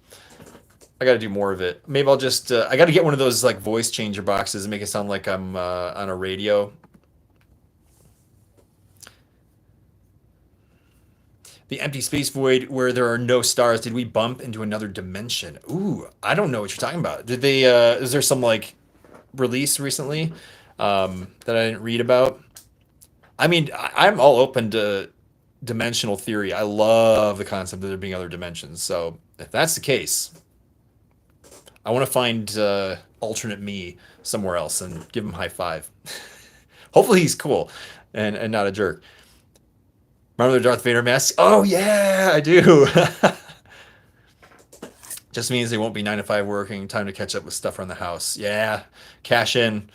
I got to do more of it. Maybe I'll just. I got to get one of those like voice changer boxes and make it sound like I'm on a radio. The empty space void where there are no stars. Did we bump into another dimension? Ooh, I don't know what you're talking about. Did they? Is there some like release recently? that I didn't read about. I mean, I'm all open to dimensional theory. I love the concept of there being other dimensions. So if that's the case, I want to find alternate me somewhere else and give him a high five. Hopefully he's cool and not a jerk. Remember the Darth Vader mask? Oh yeah, I do. Just means they won't be 9 to 5 working. Time to catch up with stuff around the house. Yeah, cash in.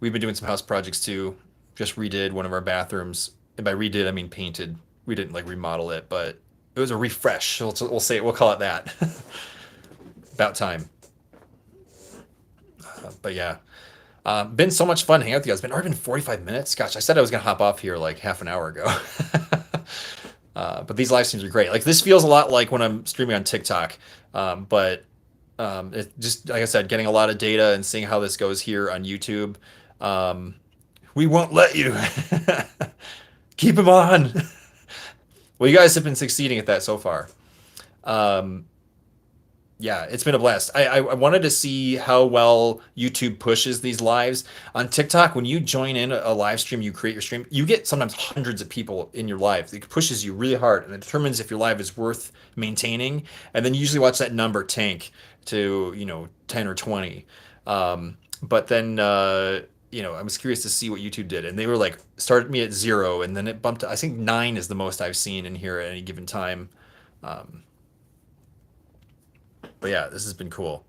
We've been doing some house projects too. Just redid one of our bathrooms. And by redid, I mean painted. We didn't like remodel it, but it was a refresh. We'll say it. We'll call it that. About time. But yeah, been so much fun hanging out with you guys. Been already been 45 minutes. Gosh, I said I was gonna hop off here like half an hour ago. But these live streams are great. Like this feels a lot like when I'm streaming on TikTok. But it just like I said, getting a lot of data and seeing how this goes here on YouTube. Um, we won't let you keep him on. Well, you guys have been succeeding at that so far. Um, yeah, it's been a blast. I wanted to see how well YouTube pushes these lives on TikTok. When you join in a live stream, you create your stream, you get sometimes hundreds of people in your live. It pushes you really hard and it determines if your live is worth maintaining. And then you usually watch that number tank to 10 or 20. But then I was curious to see what YouTube did, and they were like started me at 0, and then it bumped. I think 9 is the most I've seen in here at any given time. Um, But yeah, this has been cool.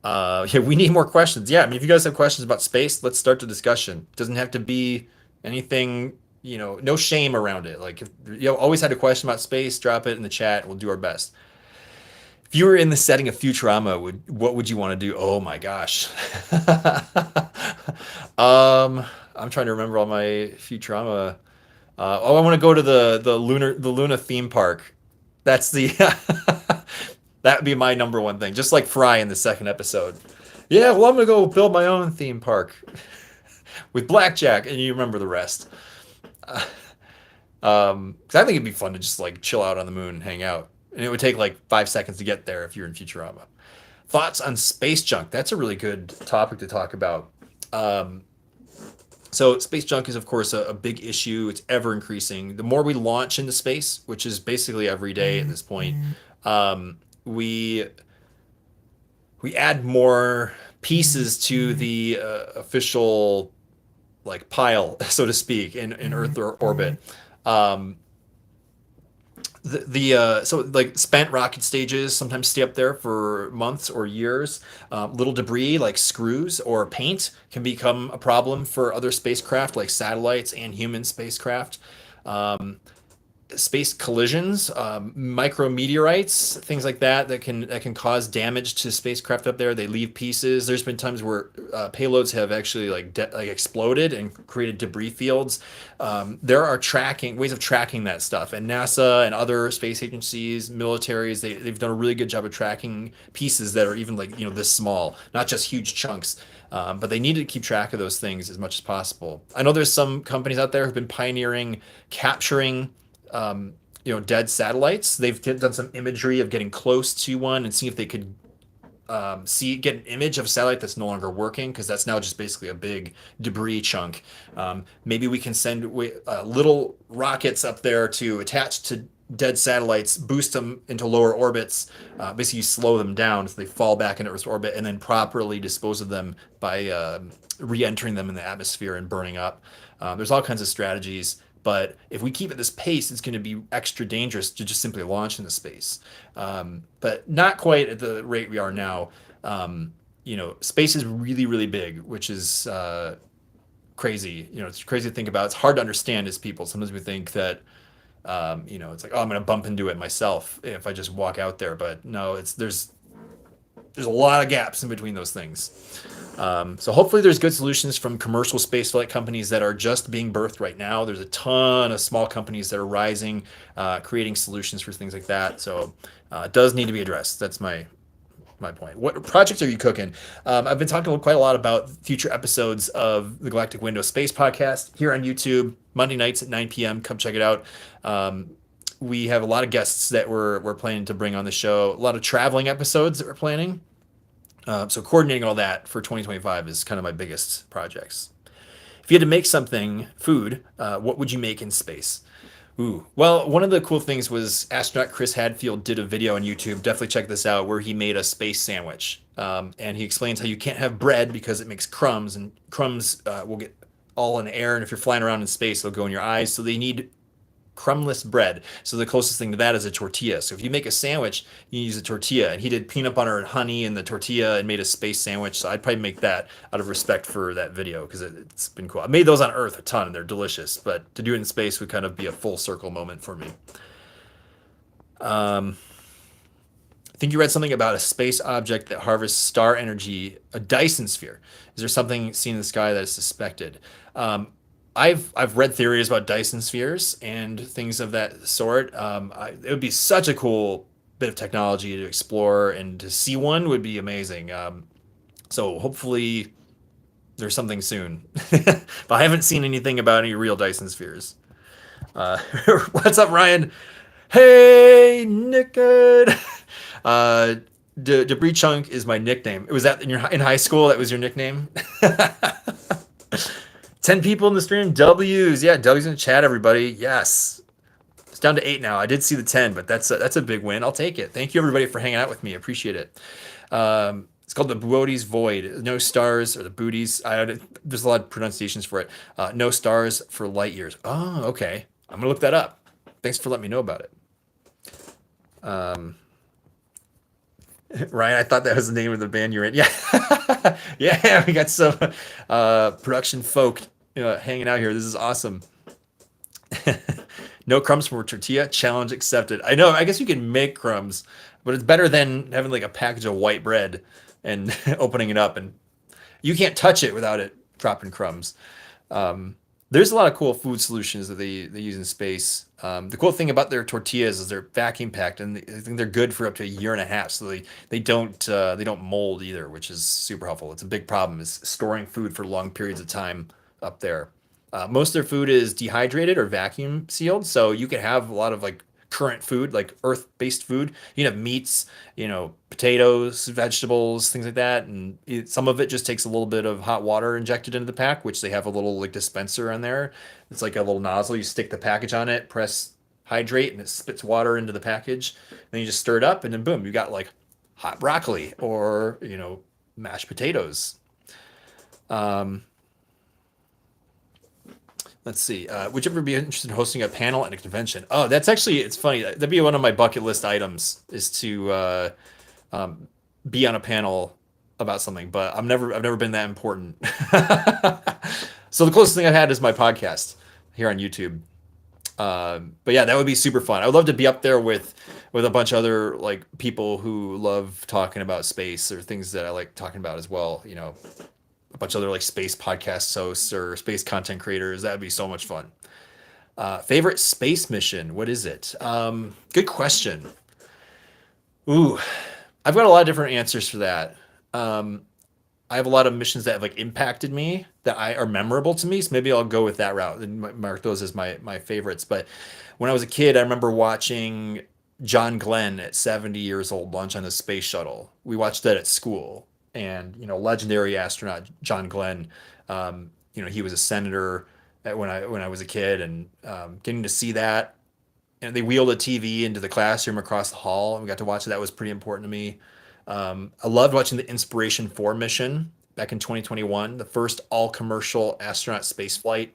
Yeah, we need more questions. Yeah, I mean, if you guys have questions about space, let's start the discussion. It doesn't have to be anything, no shame around it. Like, if you always had a question about space, drop it in the chat. We'll do our best. If you were in the setting of Futurama, what would you want to do? Oh my gosh. I'm trying to remember all my Futurama. I want to go to the Luna theme park. That's the that would be my number one thing. Just like Fry in the second episode. Yeah, well, I'm gonna go build my own theme park with blackjack, and you remember the rest. 'Cause I think it'd be fun to just like chill out on the moon and hang out, and it would take like 5 seconds to get there if you're in Futurama. Thoughts on space junk? That's a really good topic to talk about. Um, so space junk is of course a big issue. It's ever increasing. The more we launch into space, which is basically every day at this point, we we add more pieces to the official like pile, so to speak, in Earth orbit. Um, so like spent rocket stages sometimes stay up there for months or years. Little debris like screws or paint can become a problem for other spacecraft like satellites and human spacecraft. Um, Space collisions, micrometeorites, things like that can cause damage to spacecraft up there. They leave pieces. There's been times where payloads have actually like exploded and created debris fields. There are tracking ways of tracking that stuff, and NASA and other space agencies, militaries, they've done a really good job of tracking pieces that are even like this small, not just huge chunks. But they need to keep track of those things as much as possible. I know there's some companies out there who've been pioneering capturing dead satellites. They've done some imagery of getting close to one and see if they could get an image of a satellite that's no longer working, because that's now just basically a big debris chunk. Maybe we can send little rockets up there to attach to dead satellites, boost them into lower orbits, basically slow them down so they fall back into Earth's orbit, and then properly dispose of them by re-entering them in the atmosphere and burning up. There's all kinds of strategies. But if we keep at this pace, it's going to be extra dangerous to just simply launch into space. But not quite at the rate we are now. Space is really, really big, which is crazy. It's crazy to think about. It's hard to understand as people. Sometimes we think that, it's like, oh, I'm going to bump into it myself if I just walk out there. But no, there's a lot of gaps in between those things. So hopefully there's good solutions from commercial spaceflight companies that are just being birthed right now. There's a ton of small companies that are rising, creating solutions for things like that. So it does need to be addressed. That's my point. What projects are you cooking? I've been talking quite a lot about future episodes of the Galactic Window Space Podcast here on YouTube, Monday nights at 9 p.m. Come check it out. We have a lot of guests that we're planning to bring on the show. A lot of traveling episodes that we're planning. So coordinating all that for 2025 is kind of my biggest projects. If you had to make something, food, what would you make in space? Ooh, well, one of the cool things was astronaut Chris Hadfield did a video on YouTube. Definitely check this out, where he made a space sandwich, and he explains how you can't have bread because it makes crumbs, and crumbs will get all in the air, and if you're flying around in space, they'll go in your eyes. So they need crumbless bread. So the closest thing to that is a tortilla. So if you make a sandwich, you use a tortilla. And he did peanut butter and honey in the tortilla and made a space sandwich. So I'd probably make that out of respect for that video because it's been cool. I made those on Earth a ton and they're delicious, but to do it in space would kind of be a full circle moment for me. Um, I think you read something about a space object that harvests star energy, a Dyson sphere. Is there something seen in the sky that is suspected? Um, I've read theories about Dyson spheres and things of that sort. It would be such a cool bit of technology to explore, and to see one would be amazing. So hopefully there's something soon. But I haven't seen anything about any real Dyson spheres. Uh, what's up, Ryan? Hey, Nicked. Uh, Debris Chunk is my nickname. Was that in high school? That was your nickname. 10 people in the stream. W's, yeah, W's in the chat. Everybody, yes. It's down to 8 now. I did see the 10, but that's a big win. I'll take it. Thank you everybody for hanging out with me. Appreciate it. It's called the Buotes Void. No stars, or the booties. There's a lot of pronunciations for it. No stars for light years. Oh, okay. I'm gonna look that up. Thanks for letting me know about it. Um, Ryan, I thought that was the name of the band you're in. Yeah, yeah. We got some production folk hanging out here. This is awesome. No crumbs from a tortilla. Challenge accepted. I know. I guess you can make crumbs, but it's better than having like a package of white bread and opening it up, and you can't touch it without it dropping crumbs. There's a lot of cool food solutions that they use in space. The cool thing about their tortillas is they're vacuum packed, and I think they're good for up to a year and a half. So they don't mold either, which is super helpful. It's a big problem, is storing food for long periods of time up there. Most of their food is dehydrated or vacuum sealed, so you can have a lot of like current food, like earth-based food. You can have meats, potatoes, vegetables, things like that, and some of it just takes a little bit of hot water injected into the pack, which they have a little like dispenser on there. It's like a little nozzle. You stick the package on it, press hydrate, and it spits water into the package. Then you just stir it up, and then boom, you got like hot broccoli or mashed potatoes. Um, Let's see. Would you ever be interested in hosting a panel at a convention? Oh, it's funny. That'd be one of my bucket list items, is to um, be on a panel about something. But I've never been that important. So the closest thing I've had is my podcast here on YouTube. But yeah, that would be super fun. I would love to be up there with a bunch of other like people who love talking about space, or things that I like talking about as well. A bunch of other like space podcast hosts or space content creators. That'd be so much fun. Favorite space mission? What is it? Good question. Ooh, I've got a lot of different answers for that. Um, I have a lot of missions that have like impacted me, that I are memorable to me. So maybe I'll go with that route and mark those as my favorites. But when I was a kid, I remember watching John Glenn at 70 years old launch on the space shuttle. We watched that at school, and legendary astronaut John Glenn. He was a senator when I was a kid, and getting to see that, and they wheeled a TV into the classroom across the hall, and we got to watch it. That was pretty important to me. I loved watching the Inspiration 4 mission back in 2021, the first all commercial astronaut space flight.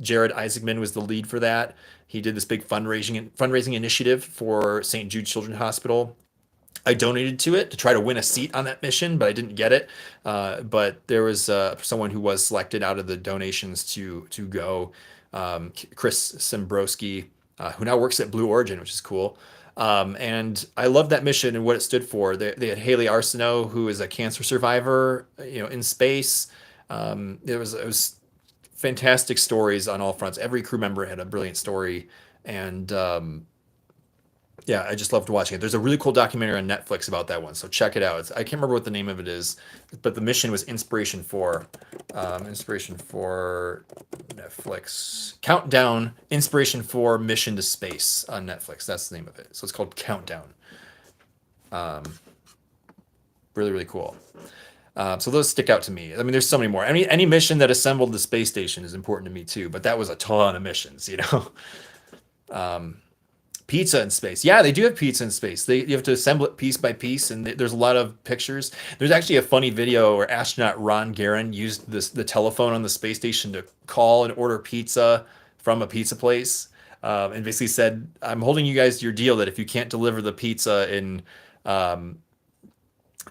Jared Isaacman was the lead for that. He did this big fundraising initiative for St. Jude Children's Hospital. I donated to it to try to win a seat on that mission, but I didn't get it. But there was someone who was selected out of the donations to go, Chris Simbrowski, who now works at Blue Origin, which is cool. And I love that mission and what it stood for. They had Haley Arsenault, who is a cancer survivor, in space. It was fantastic stories on all fronts. Every crew member had a brilliant story, and yeah, I just loved watching it. There's a really cool documentary on Netflix about that one, so check it out. I can't remember what the name of it is, but the mission was Inspiration 4. Inspiration 4 Netflix. Countdown, Inspiration 4 Mission to Space on Netflix. That's the name of it. So it's called Countdown. Um, Really, really cool. So those stick out to me. I mean, there's so many more. Any mission that assembled the space station is important to me too. But that was a ton of missions, you know. Pizza in space. Yeah, they do have pizza in space. You have to assemble it piece by piece, and there's a lot of pictures. There's actually a funny video where astronaut Ron Garan used the telephone on the space station to call and order pizza from a pizza place, and basically said, "I'm holding you guys to your deal that if you can't deliver the pizza um,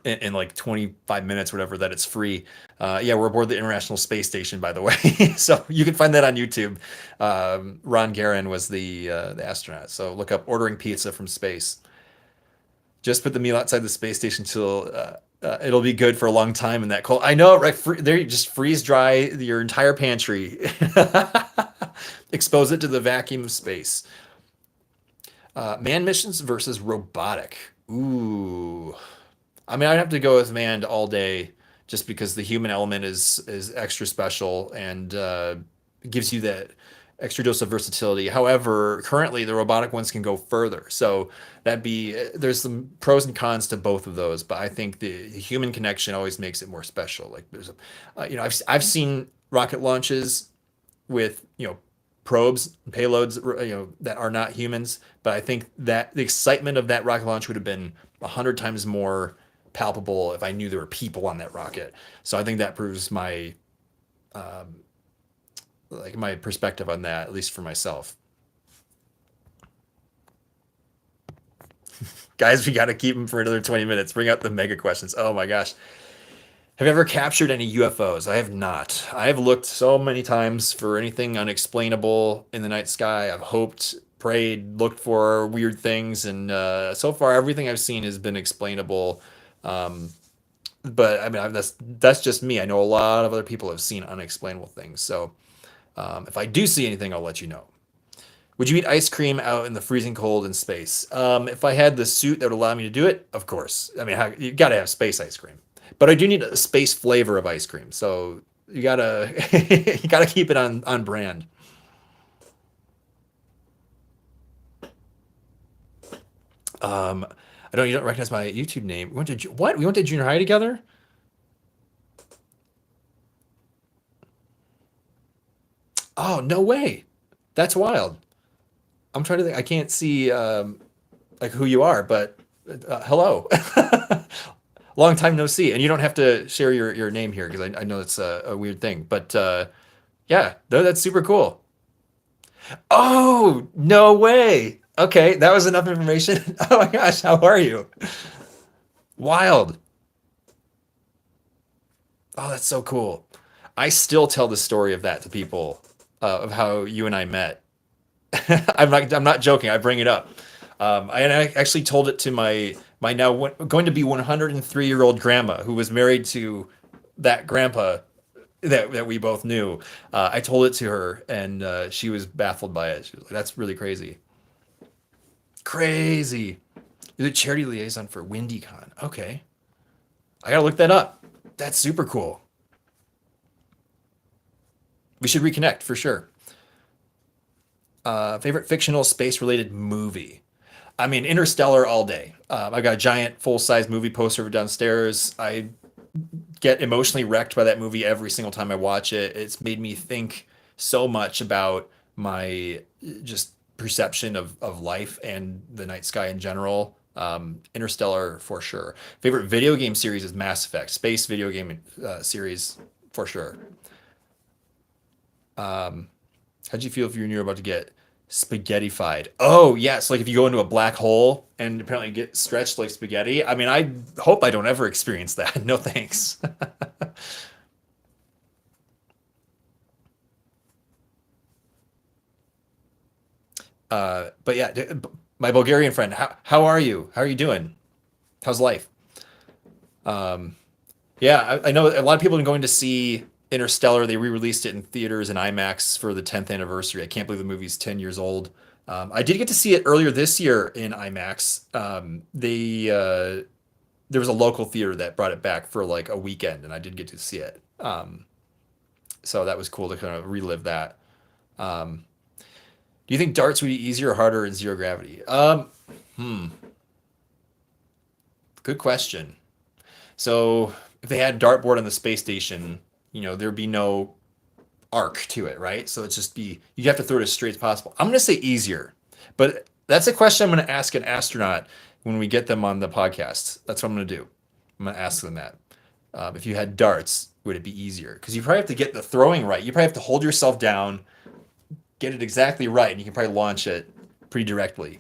in like 25 minutes, whatever, that it's free." Yeah, we're aboard the International Space Station, by the way. So you can find that on YouTube. Ron Garan was the astronaut. So look up ordering pizza from space. Just put the meal outside the space station till it'll be good for a long time in that cold. I know, right? There, you just freeze dry your entire pantry, expose it to the vacuum of space. Man missions versus robotic. Ooh, I mean, I'd have to go with manned all day, just because the human element is extra special and gives you that extra dose of versatility. However, currently the robotic ones can go further, so there's some pros and cons to both of those. But I think the human connection always makes it more special. Like I've seen rocket launches with probes and payloads that are not humans, but I think that the excitement of that rocket launch would have been 100 times more palpable if I knew there were people on that rocket. So I think that proves my like my perspective on that, at least for myself. Guys, we got to keep them for another 20 minutes. Bring out the mega questions. Oh my gosh. Have you ever captured any UFOs? I have not. I have looked so many times for anything unexplainable in the night sky. I've hoped, prayed, looked for weird things, and so far everything I've seen has been explainable. Um, but I mean, that's just me. I know a lot of other people have seen unexplainable things. So if I do see anything, I'll let you know. Would you eat ice cream out in the freezing cold in space? If I had the suit that would allow me to do it, of course. I mean, you got to have space ice cream, but I do need a space flavor of ice cream. So you gotta you gotta keep it on brand. Um, I don't. You don't recognize my YouTube name. We went to what? We went to junior high together. Oh, no way. That's wild. I'm trying to think. I can't see like who you are, but hello. Long time no see. And you don't have to share your name here because I know it's a weird thing. But yeah, no, that's super cool. Oh, no way. Okay, that was enough information. Oh my gosh, how are you? Wild. Oh, that's so cool. I still tell the story of that to people of how you and I met. I'm not joking. I bring it up. And I actually told it to my now going to be 103-year-old grandma who was married to that grandpa that we both knew. I told it to her, and she was baffled by it. She was like, "That's really crazy, crazy." You're the charity liaison for WindyCon. Okay, I gotta look that up. That's super cool. We should reconnect for sure. Favorite fictional space related movie? I mean, Interstellar all day. I've got a giant full size movie poster downstairs. I get emotionally wrecked by that movie every single time I watch it. It's made me think so much about my just perception of life and the night sky in general. Interstellar for sure. Favorite video game series is Mass Effect, space video game series for sure. How'd you feel if you knew you're about to get spaghettified? Oh, yes. Like if you go into a black hole and apparently get stretched like spaghetti. I mean, I hope I don't ever experience that. No thanks. But yeah, my Bulgarian friend, how are you? How are you doing? How's life? Um, yeah, I know a lot of people are going to see Interstellar. They re-released it in theaters and IMAX for the 10th anniversary. I can't believe the movie's 10 years old. I did get to see it earlier this year in IMAX. There was a local theater that brought it back for like a weekend, and I did get to see it. So that was cool to kind of relive that. Um, do you think darts would be easier or harder in zero gravity? Hmm, good question. So if they had a dartboard on the space station, there'd be no arc to it, right? So it's just be you have to throw it as straight as possible. I'm gonna say easier, but that's a question I'm gonna ask an astronaut when we get them on the podcast. That's what I'm gonna do. I'm gonna ask them that. If you had darts, would it be easier? Because you probably have to get the throwing right. You probably have to hold yourself down, get it exactly right, and you can probably launch it pretty directly.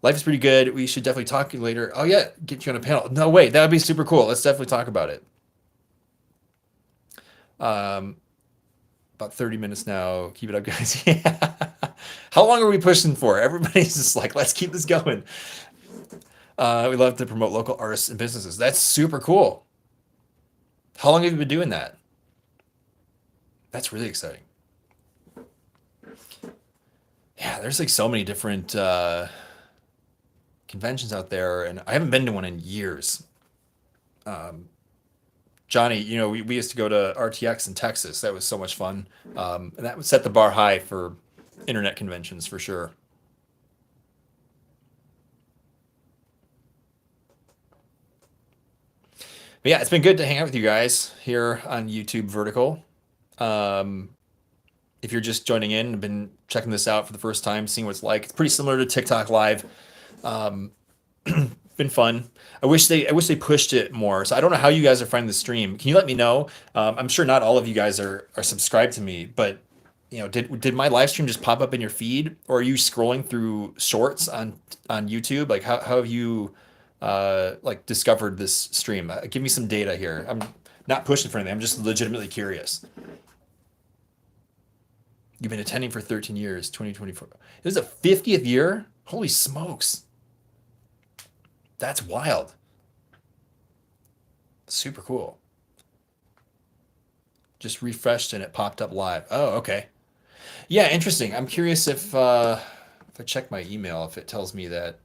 Life is pretty good. We should definitely talk to you later. Oh yeah, get you on a panel. No, wait, that would be super cool. Let's definitely talk about it. Um, about 30 minutes now. Keep it up, guys. Yeah. How long are we pushing for? Everybody's just like, let's keep this going. We love to promote local artists and businesses. That's super cool. How long have you been doing that? That's really exciting. Yeah, there's like so many different conventions out there, and I haven't been to one in years. Um, Johnny, we used to go to RTX in Texas. That was so much fun. And that would set the bar high for internet conventions for sure. But yeah, it's been good to hang out with you guys here on YouTube Vertical. Um, if you're just joining in and been checking this out for the first time, seeing what it's like, it's pretty similar to TikTok Live. Um, been fun. I wish they pushed it more. So I don't know how you guys are finding the stream. Can you let me know? I'm sure not all of you guys are subscribed to me, but did my live stream just pop up in your feed, or are you scrolling through shorts on YouTube? Like how have you like discovered this stream? Give me some data here. I'm not pushing for anything. I'm just legitimately curious. You've been attending for 13 years, 2024. This is the 50th year? Holy smokes. That's wild. Super cool. Just refreshed and it popped up live. Oh, okay. Yeah, interesting. I'm curious if I check my email, if it tells me that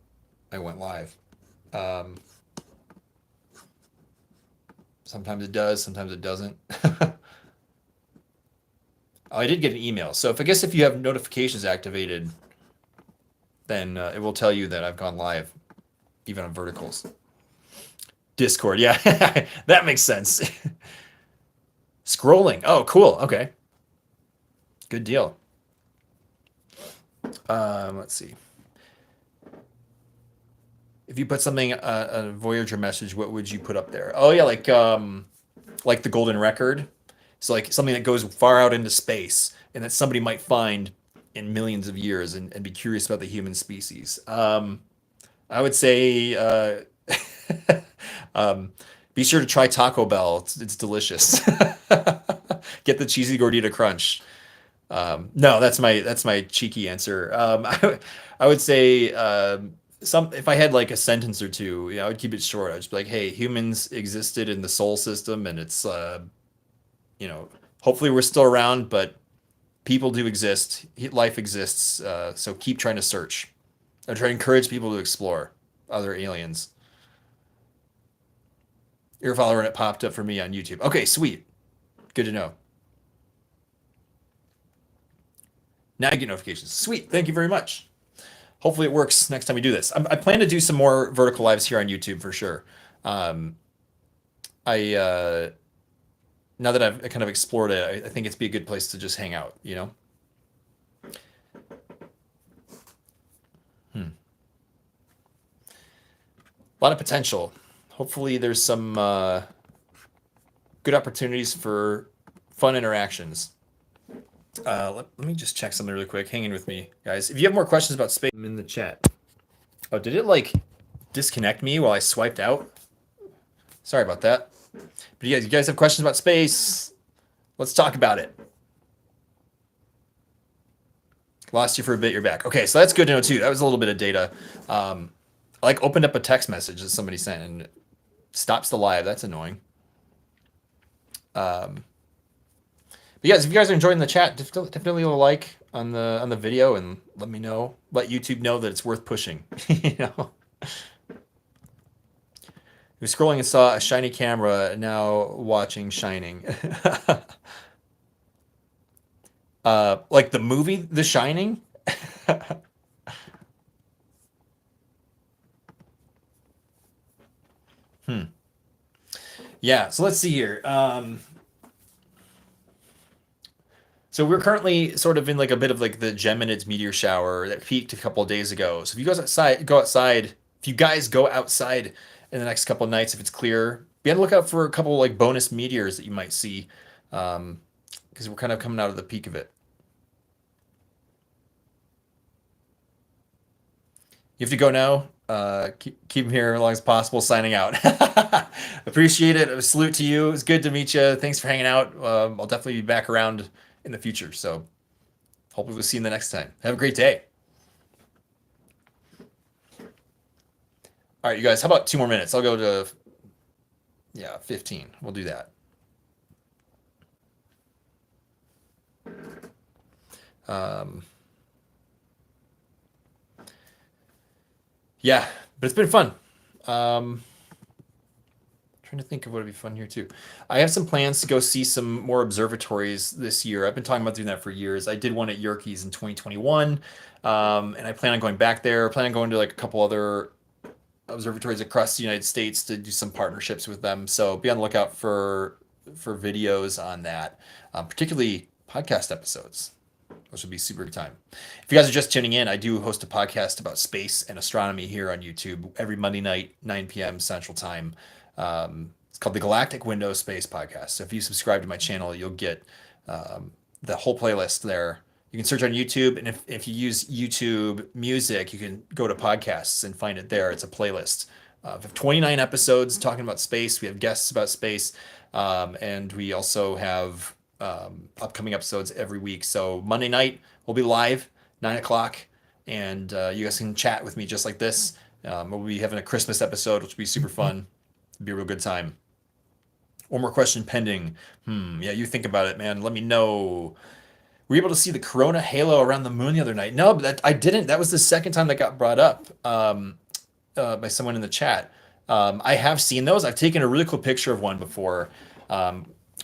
I went live. Um, Sometimes it does, sometimes it doesn't. Oh, I did get an email. So if you have notifications activated, then it will tell you that I've gone live, even on verticals. Discord, yeah, that makes sense. Scrolling. Oh, cool. Okay, good deal. Let's see. If you put something a Voyager message, what would you put up there? Oh yeah, like the golden record. So like something that goes far out into space and that somebody might find in millions of years and be curious about the human species. I would say um, be sure to try Taco Bell. It's delicious. Get the cheesy gordita crunch. No, that's my cheeky answer. I would say some if I had like a sentence or two, I would keep it short. I'd just be like, "Hey, humans existed in the solar system, and it's you know, hopefully we're still around, but people do exist. Life exists. So keep trying to search. I try to encourage people to explore other aliens." You're a follower, and it popped up for me on YouTube. Okay, sweet. Good to know. Now you get notifications. Sweet. Thank you very much. Hopefully it works next time we do this. I plan to do some more vertical lives here on YouTube for sure. Um, I Now that I've kind of explored it, I think it's be a good place to just hang out. Hmm. A lot of potential. Hopefully there's some good opportunities for fun interactions. Let me just check something really quick. Hang in with me, guys. If you have more questions about space, I'm in the chat. Oh, did it like disconnect me while I swiped out? Sorry about that. But you guys have questions about space? Let's talk about it. Lost you for a bit, you're back. Okay, so that's good to know too. That was a little bit of data. I like opened up a text message that somebody sent and it stops the live. That's annoying. But yes, if you guys are enjoying the chat, definitely leave a like on the video and let me know. Let YouTube know that it's worth pushing. you know. He was scrolling and saw a shiny camera, now watching Shining. Like the movie The Shining? Yeah, so let's see here. So we're currently sort of in like a bit of like the Geminids meteor shower that peaked a couple of days ago. So if you guys outside, go outside. If you guys go outside in the next couple of nights, if it's clear, be on the lookout for a couple like bonus meteors that you might see, because we're kind of coming out of the peak of it. You have to go now. Keep them here as long as possible. Signing out. Appreciate it. A salute to you. It's good to meet you. Thanks for hanging out. I'll definitely be back around in the future. So hopefully we'll see you the next time. Have a great day. All right, you guys. How about 2 more minutes? I'll go to, yeah, 15. We'll do that. Um, yeah, but it's been fun. Um, Trying to think of what would be fun here too. I have some plans to go see some more observatories this year. I've been talking about doing that for years. I did one at Yerkes in 2021, and I plan on going back there. I plan on going to like a couple other observatories across the United States to do some partnerships with them. So be on the lookout for videos on that, particularly podcast episodes, which would be super good time. If you guys are just tuning in, I do host a podcast about space and astronomy here on YouTube every Monday night, 9 p.m. Central Time. It's called the Galactic Window Space Podcast. So if you subscribe to my channel, you'll get the whole playlist there. You can search on YouTube, and if you use YouTube Music, you can go to podcasts and find it there. It's a playlist. We have 29 episodes talking about space. We have guests about space, and we also have upcoming episodes every week. So Monday night we'll be live 9 o'clock, and you guys can chat with me just like this. We'll be having a Christmas episode, which will be super fun. It'll be a real good time. One more question pending. Yeah, you think about it, man. Let me know. Were you able to see the Corona halo around the moon the other night? No, but I didn't. That was the second time that got brought up by someone in the chat. I have seen those. I've taken a really cool picture of one before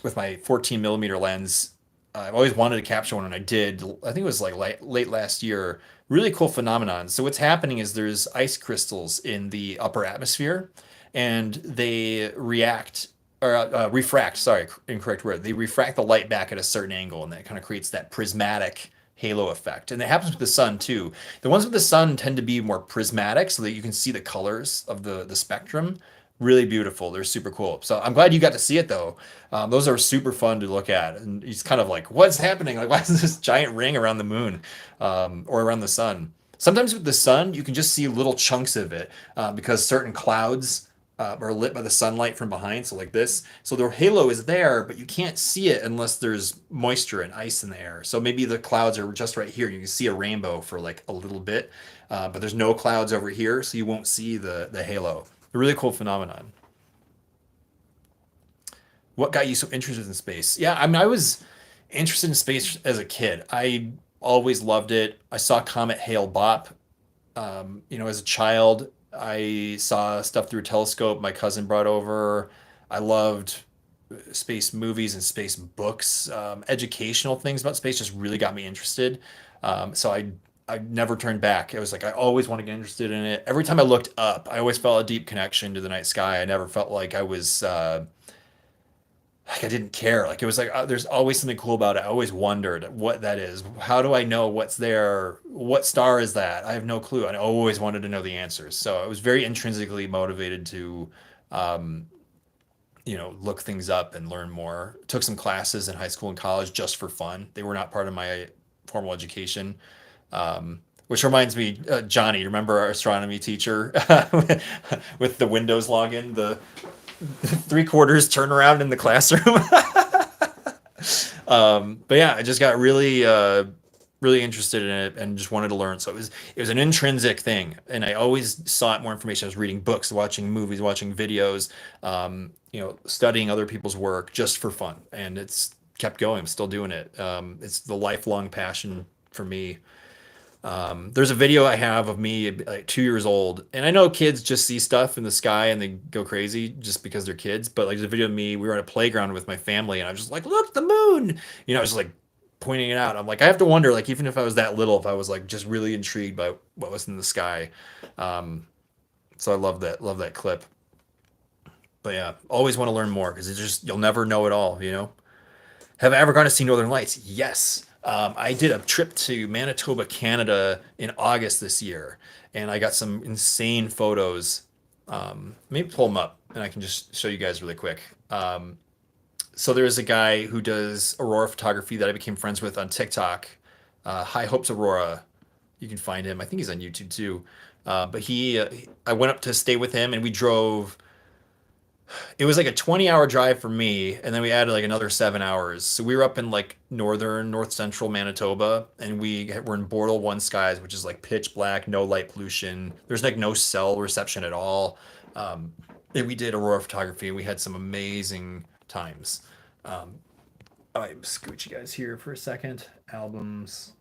with my 14 millimeter lens. I've always wanted to capture one, and I did. I think it was like late last year. Really cool phenomenon. So what's happening is there's ice crystals in the upper atmosphere, and they react or refract. Sorry, incorrect word. They refract the light back at a certain angle, and that kind of creates that prismatic halo effect. And it happens with the sun too. The ones with the sun tend to be more prismatic, so that you can see the colors of the spectrum. Really beautiful. They're super cool. So I'm glad you got to see it though. Those are super fun to look at, and it's kind of like, what's happening? Like, why is this giant ring around the moon or around the sun? Sometimes with the sun, you can just see little chunks of it because certain clouds are lit by the sunlight from behind. So like this, so the halo is there, but you can't see it unless there's moisture and ice in the air. So maybe the clouds are just right here. You can see a rainbow for like a little bit, but there's no clouds over here, so you won't see the halo. A really cool phenomenon. What got you so interested in space? Yeah, I mean, I was interested in space as a kid. I always loved it. I saw Comet Hale Bopp. As a child, I saw stuff through a telescope my cousin brought over. I loved space movies and space books. Educational things about space just really got me interested. So I never turned back. It was like I always want to get interested in it. Every time I looked up, I always felt a deep connection to the night sky. I never felt like I was like I didn't care. Like it was like there's always something cool about it. I always wondered what that is. How do I know what's there? What star is that? I have no clue. I always wanted to know the answers. So I was very intrinsically motivated to, um, look things up and learn more. Took some classes in high school and college just for fun. They were not part of my formal education. Which reminds me, Johnny, remember our astronomy teacher with the Windows login, the 3/4 turnaround in the classroom? But yeah, I just got really interested in it and just wanted to learn. So it was an intrinsic thing, and I always sought more information. I was reading books, watching movies, watching videos, studying other people's work just for fun, and it's kept going. I'm still doing it. It's the lifelong passion for me. There's a video I have of me like 2 years old, and I know kids just see stuff in the sky and they go crazy just because they're kids. But like there's a video of me, we were at a playground with my family, and I was just like, "Look, the moon!" I was like pointing it out. I'm like, I have to wonder, like, even if I was that little, if I was like just really intrigued by what was in the sky. So I love that clip. But yeah, always want to learn more because it's just you'll never know it all. You know. Have I ever gone to see Northern Lights? Yes. I did a trip to Manitoba, Canada in August this year, and I got some insane photos. Maybe pull them up, and I can just show you guys really quick. So there's a guy who does aurora photography that I became friends with on TikTok. High Hopes Aurora. You can find him. I think he's on YouTube too. But I went up to stay with him, and we drove. It was like a 20-hour drive for me, and then we added like another 7 hours. So we were up in like north central Manitoba, and we were in Bortle One skies, which is like pitch black, no light pollution. There's like no cell reception at all. And we did aurora photography. We had some amazing times. Um, I scooch you guys here for a second. Albums.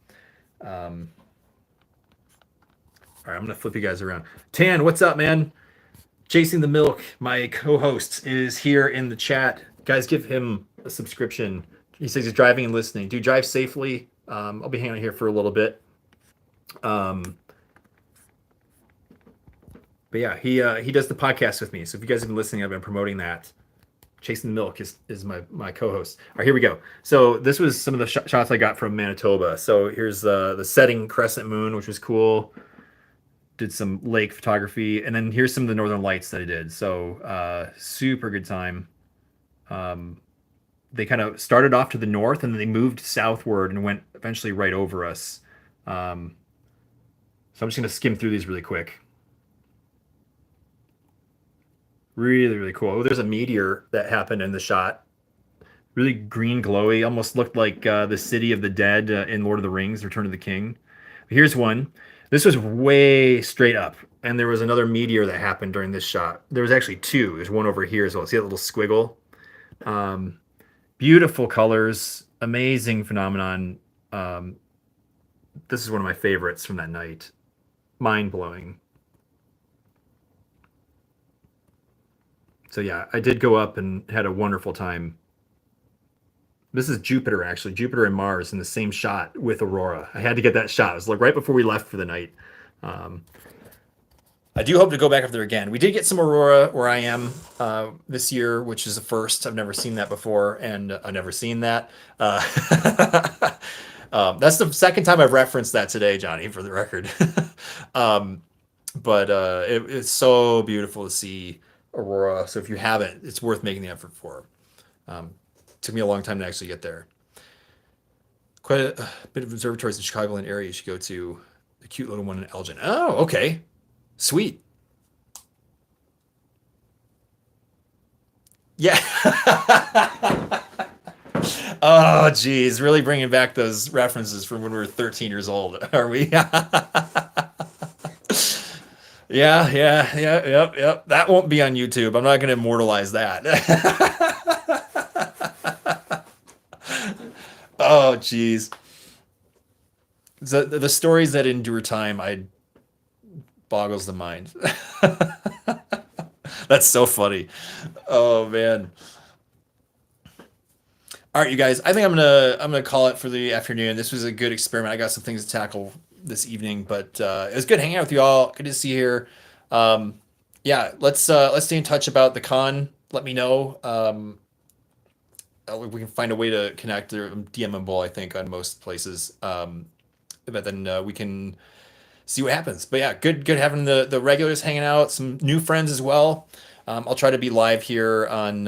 Um, all right, I'm gonna flip you guys around. Tan, what's up, man? Chasing the Milk, my co-host, is here in the chat. Guys, give him a subscription. He says he's driving and listening. Dude, drive safely. I'll be hanging out here for a little bit. But yeah, he does the podcast with me. So if you guys have been listening, I've been promoting that. Chasing the Milk is my co-host. All right, here we go. So this was some of the shots I got from Manitoba. So here's the setting crescent moon, which was cool. Did some lake photography, and then here's some of the northern lights that I did. So super good time. They kind of started off to the north, and then they moved southward and went eventually right over us. So I'm just gonna skim through these really quick. Really, really cool. Oh, there's a meteor that happened in the shot. Really green, glowy, almost looked like the city of the dead in Lord of the Rings, Return of the King. Here's one. This was way straight up, and there was another meteor that happened during this shot. There was actually two. There's one over here as well. See that little squiggle? Beautiful colors, amazing phenomenon. This is one of my favorites from that night. Mind blowing. So yeah, I did go up and had a wonderful time. This is Jupiter, actually. Jupiter and Mars in the same shot with Aurora. I had to get that shot. It was like right before we left for the night. I do hope to go back up there again. We did get some Aurora where I am this year, which is a first. I've never seen that before, and I've never seen that. That's the second time I've referenced that today, Johnny, for the record. But it's so beautiful to see Aurora. So if you haven't, it's worth making the effort for. Took me a long time to actually get there. Quite a bit of observatories in the Chicagoland area you should go to. The cute little one in Elgin. Oh, okay. Sweet. Yeah. Oh, geez. Really bringing back those references from when we were 13 years old, are we? Yeah, yep. That won't be on YouTube. I'm not going to immortalize that. Oh, geez. The stories that endure time, I boggles the mind. That's so funny. Oh man. All right, you guys. I think I'm gonna call it for the afternoon. This was a good experiment. I got some things to tackle this evening, but it was good hanging out with you all. Good to see you here. Yeah, let's stay in touch about the con. Let me know. We can find a way to connect. They're DMable, I think, on most places. But then we can see what happens. But yeah, good having the regulars hanging out, some new friends as well. I'll try to be live here on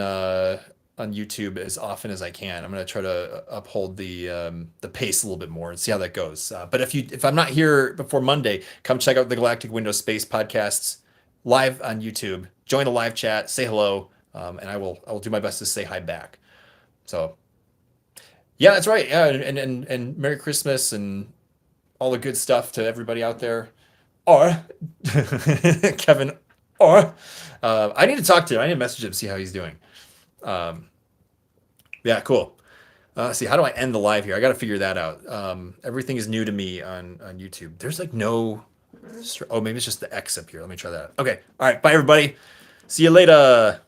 YouTube as often as I can. I'm gonna try to uphold the pace a little bit more and see how that goes. But if I'm not here before Monday, come check out the Galactic Window Space podcasts live on YouTube. Join the live chat, say hello, and I will do my best to say hi back. So yeah, that's right. Yeah, and Merry Christmas and all the good stuff to everybody out there. Or Kevin, or I need to talk to him. I need to message him, see how he's doing. Yeah, cool. See, how do I end the live here? I got to figure that out. Everything is new to me on YouTube. There's like no. Oh, maybe it's just the X up here. Let me try that. Okay. All right. Bye, everybody. See you later.